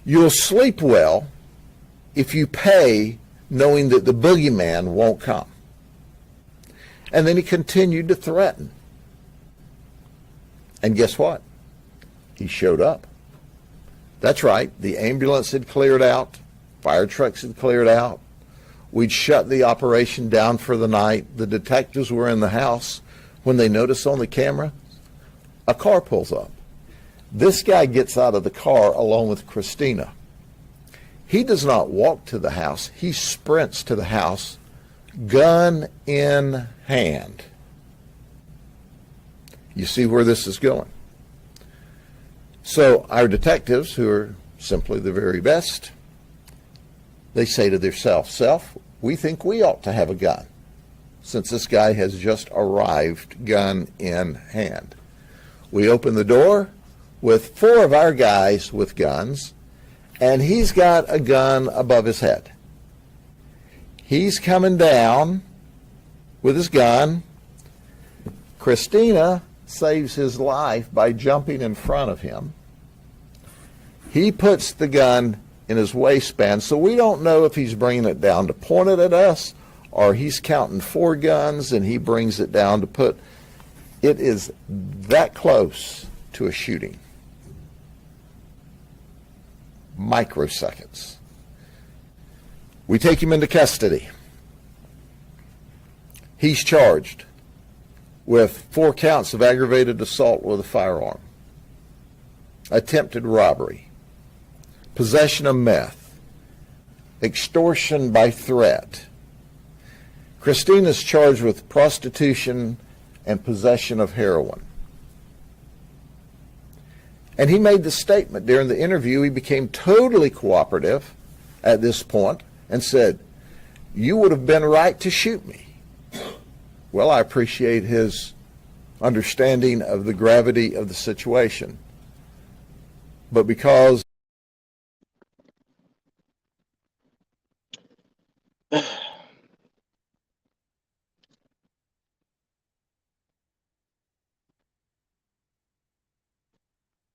You'll sleep well if you pay knowing that the boogeyman won't come. And then he continued to threaten. And guess what? He showed up. That's right, the ambulance had cleared out, fire trucks had cleared out. We'd shut the operation down for the night. The detectives were in the house. When they notice on the camera, a car pulls up. This guy gets out of the car along with Christina. He does not walk to the house. He sprints to the house, gun in hand. You see where this is going. So our detectives, who are simply the very best, they say to themselves, Self, we think we ought to have a gun, since this guy has just arrived gun in hand. We open the door with 4 of our guys with guns, and he's got a gun above his head. He's coming down with his gun. Christina saves his life by jumping in front of him. He puts the gun in his waistband, so we don't know if he's bringing it down to point it at us or he's counting 4 guns and he brings it down to put. It is that close to a shooting. Microseconds. We take him into custody. He's charged with 4 counts of aggravated assault with a firearm, attempted robbery, possession of meth, extortion by threat. Christina's charged with prostitution and possession of heroin. And he made the statement during the interview. He became totally cooperative at this point and said, you would have been right to shoot me. Well, I appreciate his understanding of the gravity of the situation. But because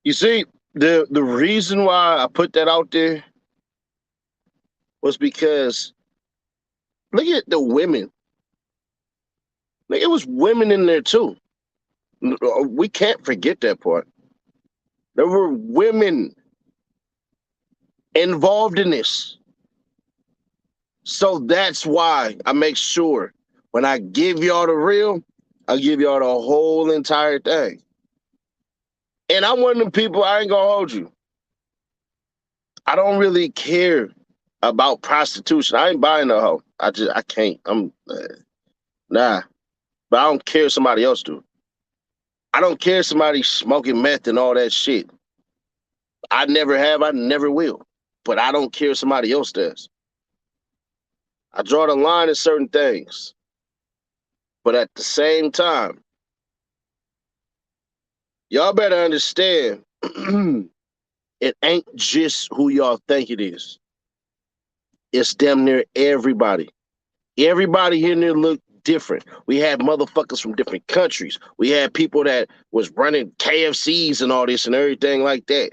You see, the reason why I put that out there was because look at the women. Like, it was women in there too. We can't forget that part. There were women involved in this. So that's why I make sure when I give y'all the real, I give y'all the whole entire thing. And I'm one of them people, I ain't gonna hold you. I don't really care about prostitution. I ain't buying no hoe. I can't. Nah. But I don't care if somebody else do. I don't care if somebody smoking meth and all that shit. I never have, I never will. But I don't care if somebody else does. I draw the line at certain things. But at the same time, y'all better understand, it ain't just who y'all think it is. It's damn near everybody. Everybody here and there look different. We had motherfuckers from different countries. We had people that was running KFCs and all this and everything like that.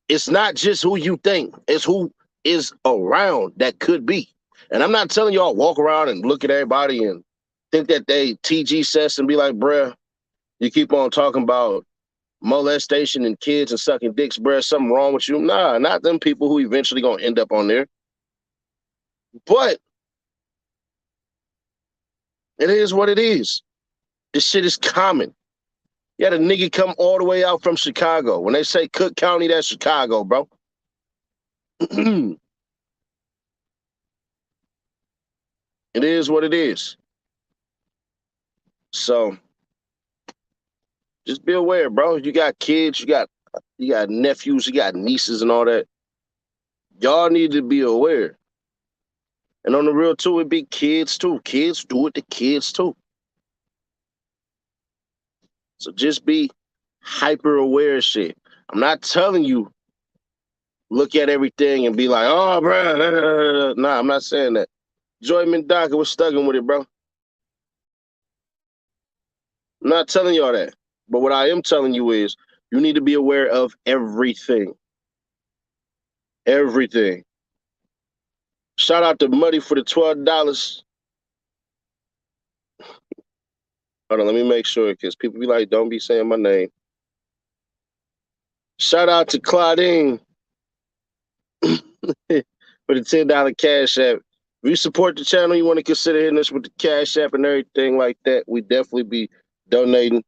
It's not just who you think. It's who is around that could be. And I'm not telling y'all walk around and look at everybody and think that they TG sets and be like, bruh, you keep on talking about molestation and kids and sucking dicks, bruh, something wrong with you. Nah, not them people who eventually gonna end up on there. But it is what it is. This shit is common. You had a nigga come all the way out from Chicago. When they say Cook County, that's Chicago, bro. It is what it is. So just be aware, bro. You got kids, you got nephews, you got nieces and all that. Y'all need to be aware. And on the real too, it be kids too. Kids do it to kids too. So just be hyper aware of shit. I'm not telling you look at everything and be like, oh, bro. Nah, I'm not saying that. Joy Mendaka was stugging with it, bro. I'm not telling y'all that. But what I am telling you is you need to be aware of everything. Everything. Shout out to Muddy for the $12. Hold on, let me make sure, because people be like, don't be saying my name. Shout out to Claudine for the $10 Cash App. If you support the channel, you want to consider hitting us with the Cash App and everything like that, we definitely be donating.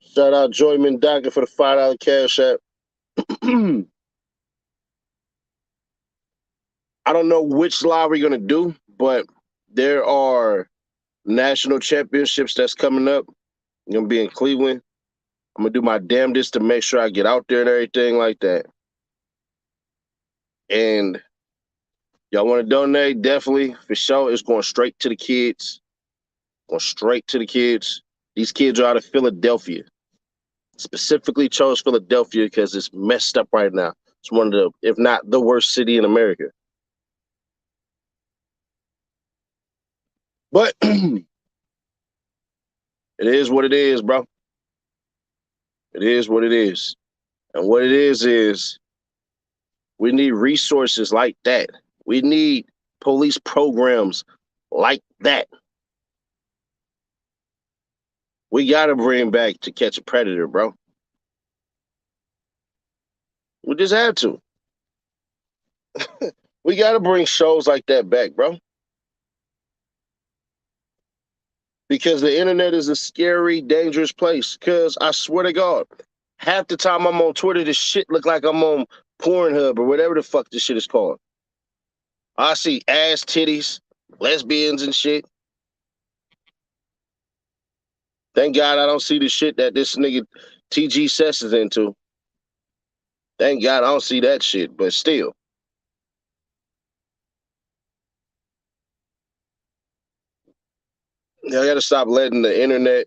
Shout out Joy Mendaka for the $5 Cash App. I don't know which live we're going to do, but there are national championships that's coming up. I'm going to be in Cleveland. I'm going to do my damnedest to make sure I get out there and everything like that. And y'all want to donate? Definitely, for sure. It's going straight to the kids. Going straight to the kids. These kids are out of Philadelphia. Specifically chose Philadelphia because it's messed up right now. It's one of the, if not the worst city in America. But it is what it is, bro. It is what it is. And what it is we need resources like that. We need police programs like that. We got to bring back To Catch a Predator, bro. We just have to. We got to bring shows like that back, bro. Because the internet is a scary, dangerous place. Because I swear to God, half the time I'm on Twitter, this shit look like I'm on Pornhub or whatever the fuck this shit is called. I see ass, titties, lesbians and shit. Thank God I don't see the shit that this nigga TG Sess is into. Thank God I don't see that shit, but still. Y'all got to stop letting the internet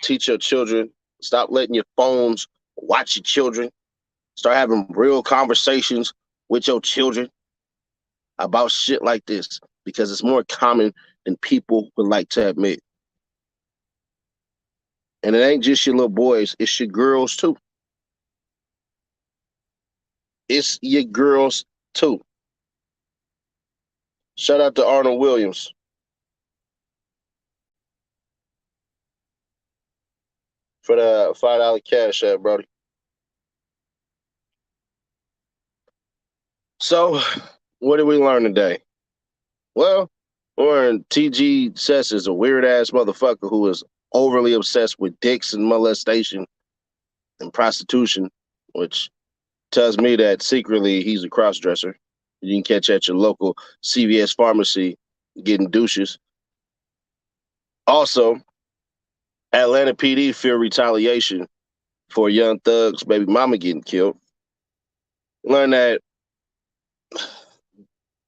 teach your children. Stop letting your phones watch your children. Start having real conversations with your children about shit like this because it's more common than people would like to admit. And it ain't just your little boys, it's your girls too. It's your girls too. Shout out to Arnold Williams. For the $5 cash app, Brody. So, what did we learn today? Well, we learned T.G. Seth is a weird-ass motherfucker who is overly obsessed with dicks and molestation and prostitution, which tells me that secretly he's a cross-dresser. You can catch at your local CVS pharmacy getting douches. Also, Atlanta PD fear retaliation for Young Thug's baby mama getting killed. Learn that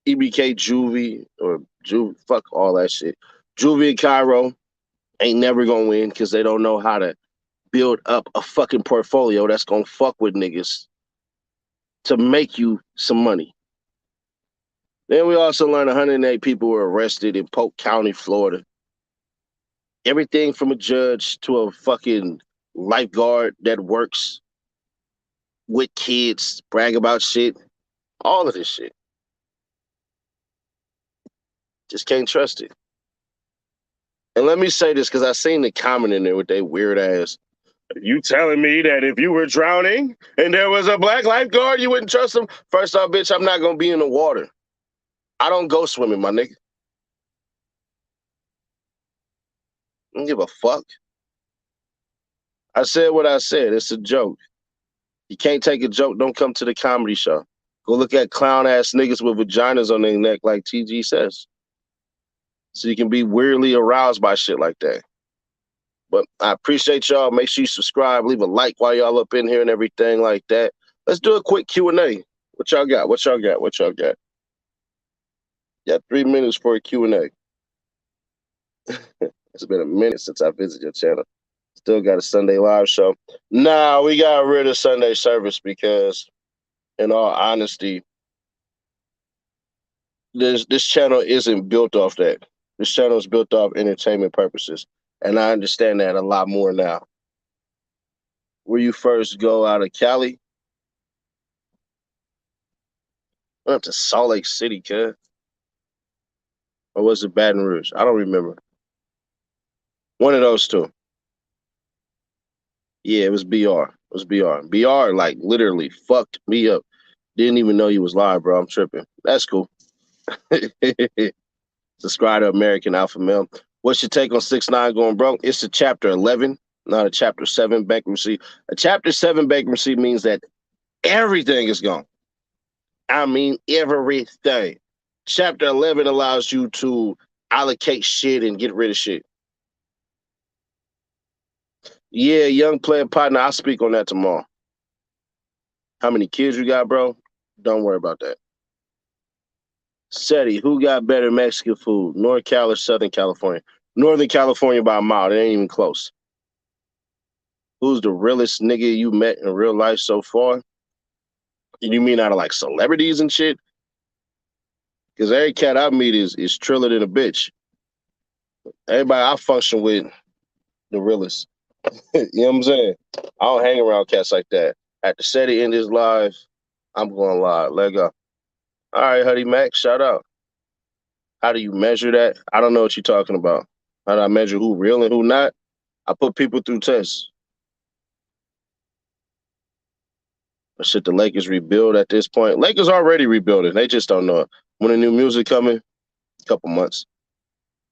EBK Juvie or fuck all that shit. Juvie and Cairo ain't never gonna win because they don't know how to build up a fucking portfolio that's gonna fuck with niggas to make you some money. Then we also learned 108 people were arrested in Polk County, Florida. Everything from a judge to a fucking lifeguard that works with kids, brag about shit. All of this shit. Just can't trust it. And let me say this, because I seen the comment in there with that weird ass. You telling me that if you were drowning and there was a black lifeguard, you wouldn't trust him? First off, bitch, I'm not going to be in the water. I don't go swimming, my nigga. I don't give a fuck. I said what I said. It's a joke. You can't take a joke. Don't come to the comedy show. Go look at clown-ass niggas with vaginas on their neck like TG says. So you can be weirdly aroused by shit like that. But I appreciate y'all. Make sure you subscribe. Leave a like while y'all up in here and everything like that. Let's do a quick Q&A. What y'all got? What y'all got? What y'all got? Got 3 minutes for a Q&A. It's been a minute since I visited your channel. Still got a Sunday live show. Nah, we got rid of Sunday service because, in all honesty, this channel isn't built off that. This channel is built off entertainment purposes. And I understand that a lot more now. Where you first go out of Cali? Went up to Salt Lake City, kid. Or was it Baton Rouge? I don't remember. One of those two. Yeah, it was BR. It was BR. BR, like, literally fucked me up. Didn't even know you was live, bro. I'm tripping. That's cool. Subscribe to American Alpha Male. What's your take on 6ix9ine going broke? It's a chapter 11, not a chapter 7 bankruptcy. A chapter 7 bankruptcy means that everything is gone. I mean, everything. Chapter 11 allows you to allocate shit and get rid of shit. Yeah, young player partner, I'll speak on that tomorrow. How many kids you got, bro? Don't worry about that. SETI, who got better Mexican food? North Cal or Southern California? Northern California by a mile. It ain't even close. Who's the realest nigga you met in real life so far? You mean out of like celebrities and shit? Because every cat I meet is triller than a bitch. Everybody I function with, the realest. You know what I'm saying? I don't hang around cats like that. At the SETI end his live, I'm going live. Let go. All right, Huddy Mac, shout out. How do you measure that? I don't know what you're talking about. How do I measure who real and who not? I put people through tests. Should the Lakers rebuild at this point? Lakers already rebuilding. They just don't know it. When the new music coming? A couple months.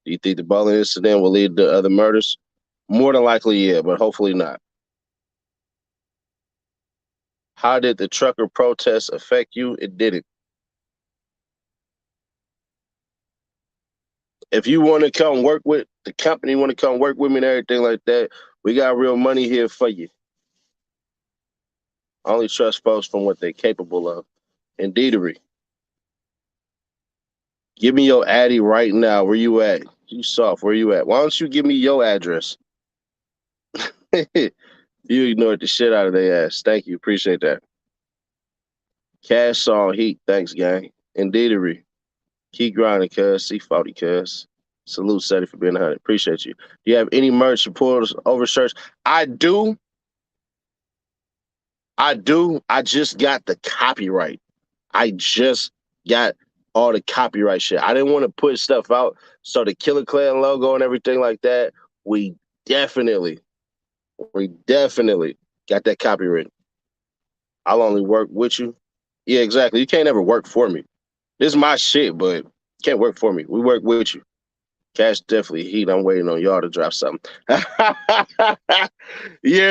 Do you think the bowling incident will lead to other murders? More than likely, yeah, but hopefully not. How did the trucker protest affect you? It didn't. If you want to come work with the company, want to come work with me and everything like that, we got real money here for you. I only trust folks from what they're capable of. Indeedery. Give me your Addy right now. Where you at? You soft. Where you at? Why don't you give me your address? You ignored the shit out of their ass. Thank you. Appreciate that. Cash song heat. Thanks, gang. Indeedery. Keep grinding, cuz. C40, cuz. Salute, Seth, for being 100. Appreciate you. Do you have any merch you pulled over shirts? I do. I just got the copyright. I just got all the copyright shit. I didn't want to put stuff out. So the Killer Clan logo and everything like that, we definitely got that copyright. I'll only work with you. Yeah, exactly. You can't ever work for me. This is my shit, but you can't work for me. We work with you. Cash definitely heat. I'm waiting on y'all to drop something. Yeah,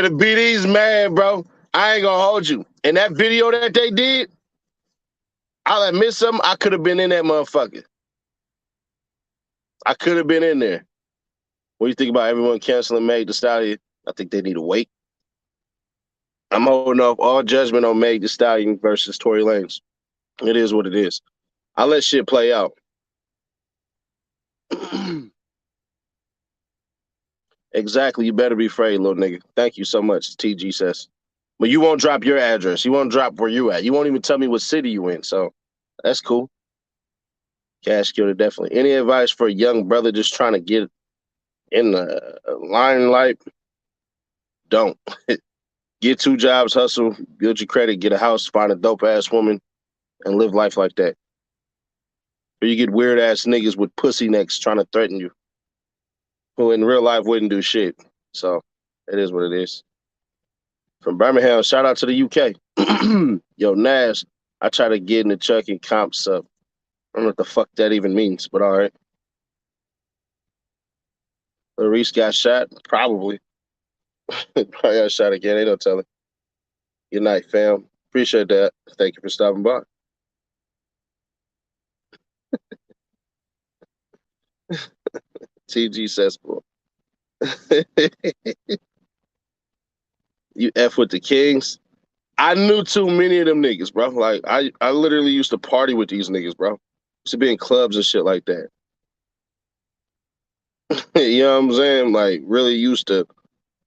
the BD's mad, bro. I ain't gonna hold you. And that video that they did, I'll admit something. I could have been in that motherfucker. I could have been in there. What do you think about everyone canceling Meg Thee Stallion? I think they need to wait. I'm holding off all judgment on Meg Thee Stallion versus Tory Lanez. It is what it is. I'll let shit play out. Exactly. You better be afraid, little nigga. Thank you so much, TG says. But you won't drop your address. You won't drop where you at. You won't even tell me what city you in. So that's cool. Cash killer, definitely. Any advice for a young brother just trying to get in the limelight? Don't. Get 2 jobs, hustle, build your credit, get a house, find a dope-ass woman, and live life like that. Or you get weird-ass niggas with pussy necks trying to threaten you, who in real life wouldn't do shit. So it is what it is. From Birmingham, shout out to the UK. Yo, Nash, I try to get in the Chuck and comps up. I don't know what the fuck that even means, but all right. Lil Reese got shot? Probably. Probably got shot again. They don't tell it. Good night, fam. Appreciate that. Thank you for stopping by. TG Cesspool. You F with the Kings? I knew too many of them niggas, bro. Like, I literally used to party with these niggas, bro. Used to be in clubs and shit like that. You know what I'm saying? Like, really used to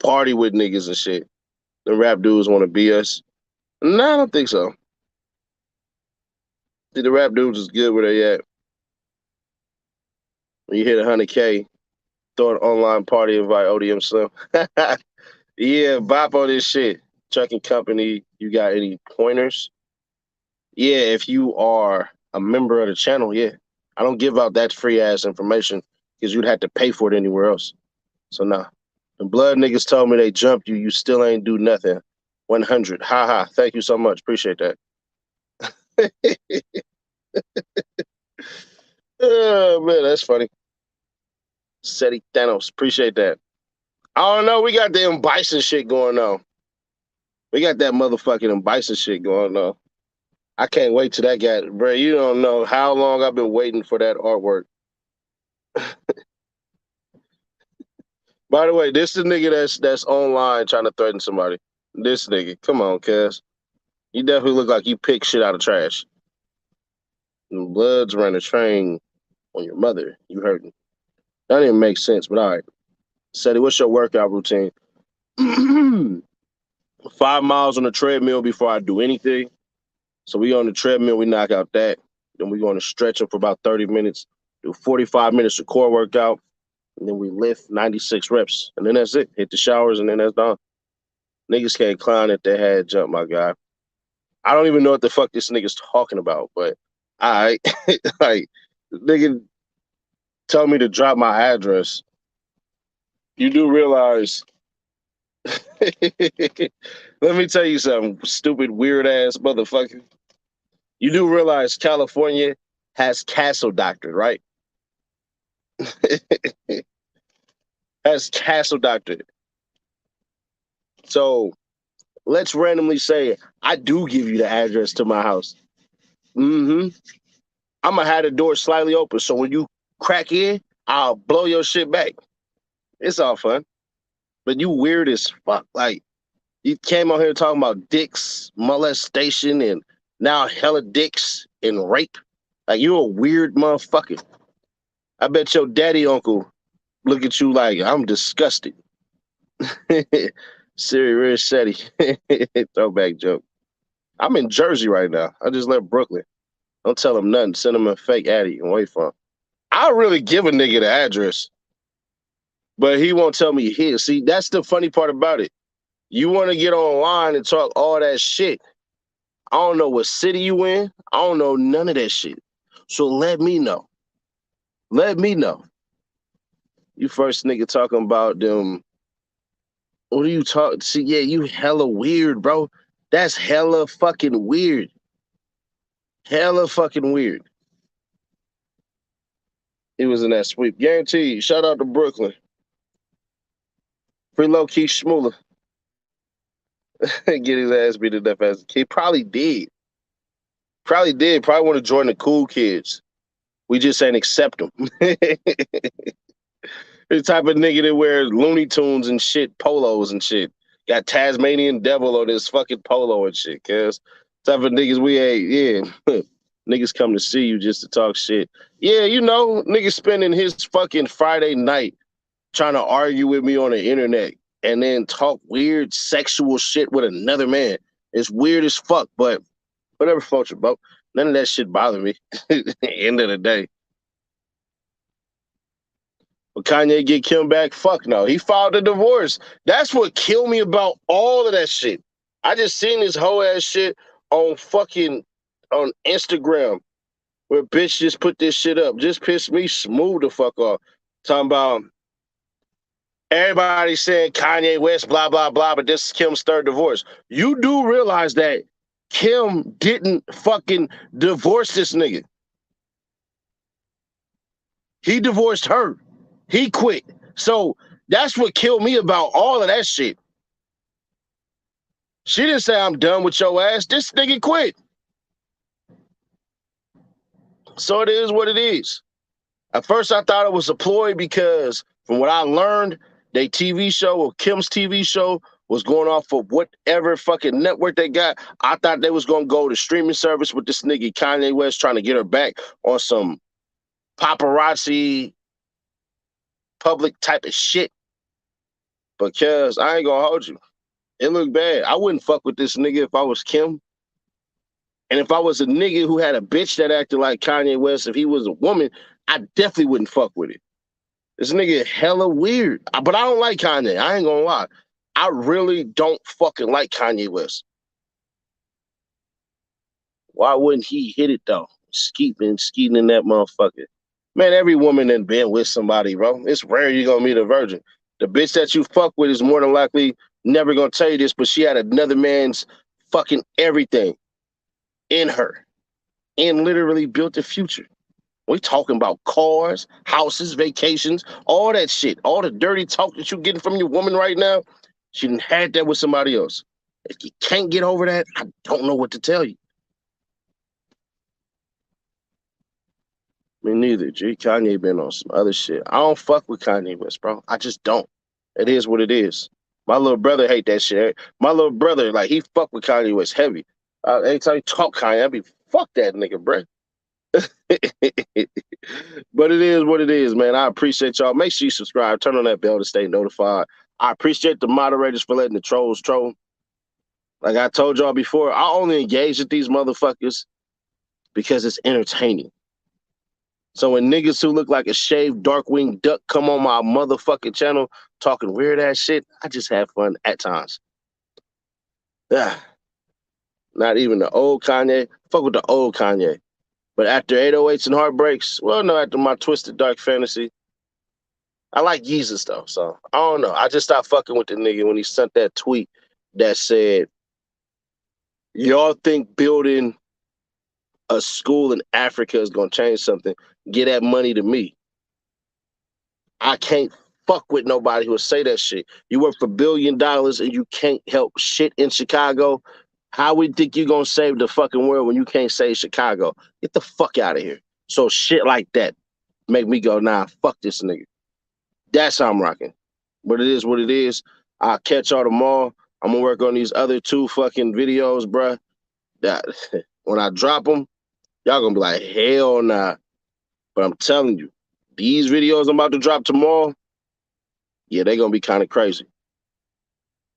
party with niggas and shit. The rap dudes want to be us. No, I don't think so. See, the rap dudes is good where they at. When you hit 100K, throw an online party, invite ODM Slim. Yeah, bop on this shit. Trucking company, you got any pointers? Yeah, if you are a member of the channel, yeah. I don't give out that free ass information because you'd have to pay for it anywhere else. So nah. The blood niggas told me they jumped you. You still ain't do nothing. 100. Ha ha. Thank you so much. Appreciate that. Oh man, that's funny. Seti Thanos. Appreciate that. I don't know. We got the Bison shit going on. We got that motherfucking Bison shit going on. I can't wait till that guy, bro. You don't know how long I've been waiting for that artwork. By the way, this is the nigga that's online trying to threaten somebody. This nigga. Come on, cuz. You definitely look like you pick shit out of trash. And Bloods ran a train on your mother. You hurting. That didn't make sense, but all right. Seti, what's your workout routine? 5 miles on the treadmill before I do anything. So we on the treadmill, we knock out that. Then we going to stretch up for about 30 minutes, do 45 minutes of core workout, and then we lift 96 reps. And then that's it. Hit the showers, and then that's done. Niggas can't clown if they had jump, my guy. I don't even know what the fuck this nigga's talking about, but all right. Like, nigga told me to drop my address. You do realize... Let me tell you something, stupid, weird-ass motherfucker. You do realize California has Castle Doctor, right? Has Castle Doctor. So let's randomly say I do give you the address to my house. I'm going to have the door slightly open, so when you crack in, I'll blow your shit back. It's all fun. But you weird as fuck. Like, you came on here talking about dicks, molestation, and now hella dicks and rape. Like, you're a weird motherfucker. I bet your daddy uncle look at you like, I'm disgusted. Siri Rissetti. Throwback joke. I'm in Jersey right now. I just left Brooklyn. Don't tell him nothing. Send him a fake Addy and wait for him. I'll really give a nigga the address, but he won't tell me his. See, that's the funny part about it. You want to get online and talk all that shit. I don't know what city you in. I don't know none of that shit. So let me know. Let me know. You first nigga talking about them. What are you talking? See, yeah, you hella weird, bro. That's hella fucking weird. Hella fucking weird. He was in that sweep. Guaranteed. Shout out to Brooklyn. Free low key Schmooler. Get his ass beat to death as a kid. Probably did. Probably did. Probably want to join the cool kids. We just ain't accept them. The type of nigga that wears Looney Tunes and shit, polos and shit. Got Tasmanian Devil on his fucking polo and shit, cuz. Type of niggas we ain't, yeah. Niggas come to see you just to talk shit. Yeah, you know, niggas spending his fucking Friday night trying to argue with me on the internet and then talk weird sexual shit with another man. It's weird as fuck, but whatever floats your boat. None of that shit bother me. End of the day. But Kanye get Kim back? Fuck no. He filed a divorce. That's what killed me about all of that shit. I just seen this whole ass shit on Instagram where bitch just put this shit up. Just pissed me smooth the fuck off. Talking about everybody saying Kanye West, blah, blah, blah, but this is Kim's third divorce. You do realize that Kim didn't fucking divorce this nigga. He divorced her. He quit. So that's what killed me about all of that shit. She didn't say, I'm done with your ass. This nigga quit. So it is what it is. At first, I thought it was a ploy because from what I learned, their TV show or Kim's TV show was going off of whatever fucking network they got. I thought they was going to go to streaming service with this nigga Kanye West trying to get her back on some paparazzi public type of shit. Because I ain't going to hold you. It looked bad. I wouldn't fuck with this nigga if I was Kim. And if I was a nigga who had a bitch that acted like Kanye West, if he was a woman, I definitely wouldn't fuck with it. This nigga hella weird. But I don't like Kanye. I ain't gonna lie. I really don't fucking like Kanye West. Why wouldn't he hit it though? Skeeting in that motherfucker. Man, every woman done been with somebody, bro. It's rare you gonna meet a virgin. The bitch that you fuck with is more than likely never gonna tell you this, but she had another man's fucking everything in her and literally built the future. We talking about cars, houses, vacations, all that shit. All the dirty talk that you're getting from your woman right now, she done had that with somebody else. If you can't get over that, I don't know what to tell you. Me neither, G. Kanye been on some other shit. I don't fuck with Kanye West, bro. I just don't. It is what it is. My little brother hate that shit. My little brother, like, he fuck with Kanye West heavy. Anytime he talk Kanye, I be, fuck that nigga, bro. But it is what it is, man. I appreciate y'all. Make sure you subscribe. Turn on that bell to stay notified. I appreciate the moderators for letting the trolls troll. Like I told y'all before, I only engage with these motherfuckers because it's entertaining. So when niggas who look like a shaved dark-winged duck come on my motherfucking channel talking weird ass shit, I just have fun at times. Not even the old Kanye. Fuck with the old Kanye. But after 808s and Heartbreaks, well, no, after my Twisted Dark Fantasy, I like Jesus, though. So, I don't know. I just stopped fucking with the nigga when he sent that tweet that said, y'all think building a school in Africa is going to change something? Get that money to me. I can't fuck with nobody who will say that shit. You work for $1 billion and you can't help shit in Chicago. How we think you gonna save the fucking world when you can't save Chicago? Get the fuck out of here. So shit like that make me go, nah, fuck this nigga. That's how I'm rocking. But it is what it is. I'll catch y'all tomorrow. I'm gonna work on these other 2 fucking videos, bruh. That when I drop them, y'all gonna be like, hell nah. But I'm telling you, these videos I'm about to drop tomorrow, yeah, they're going to be kind of crazy.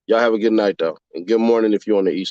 Y'all have a good night, though. And good morning if you're on the East.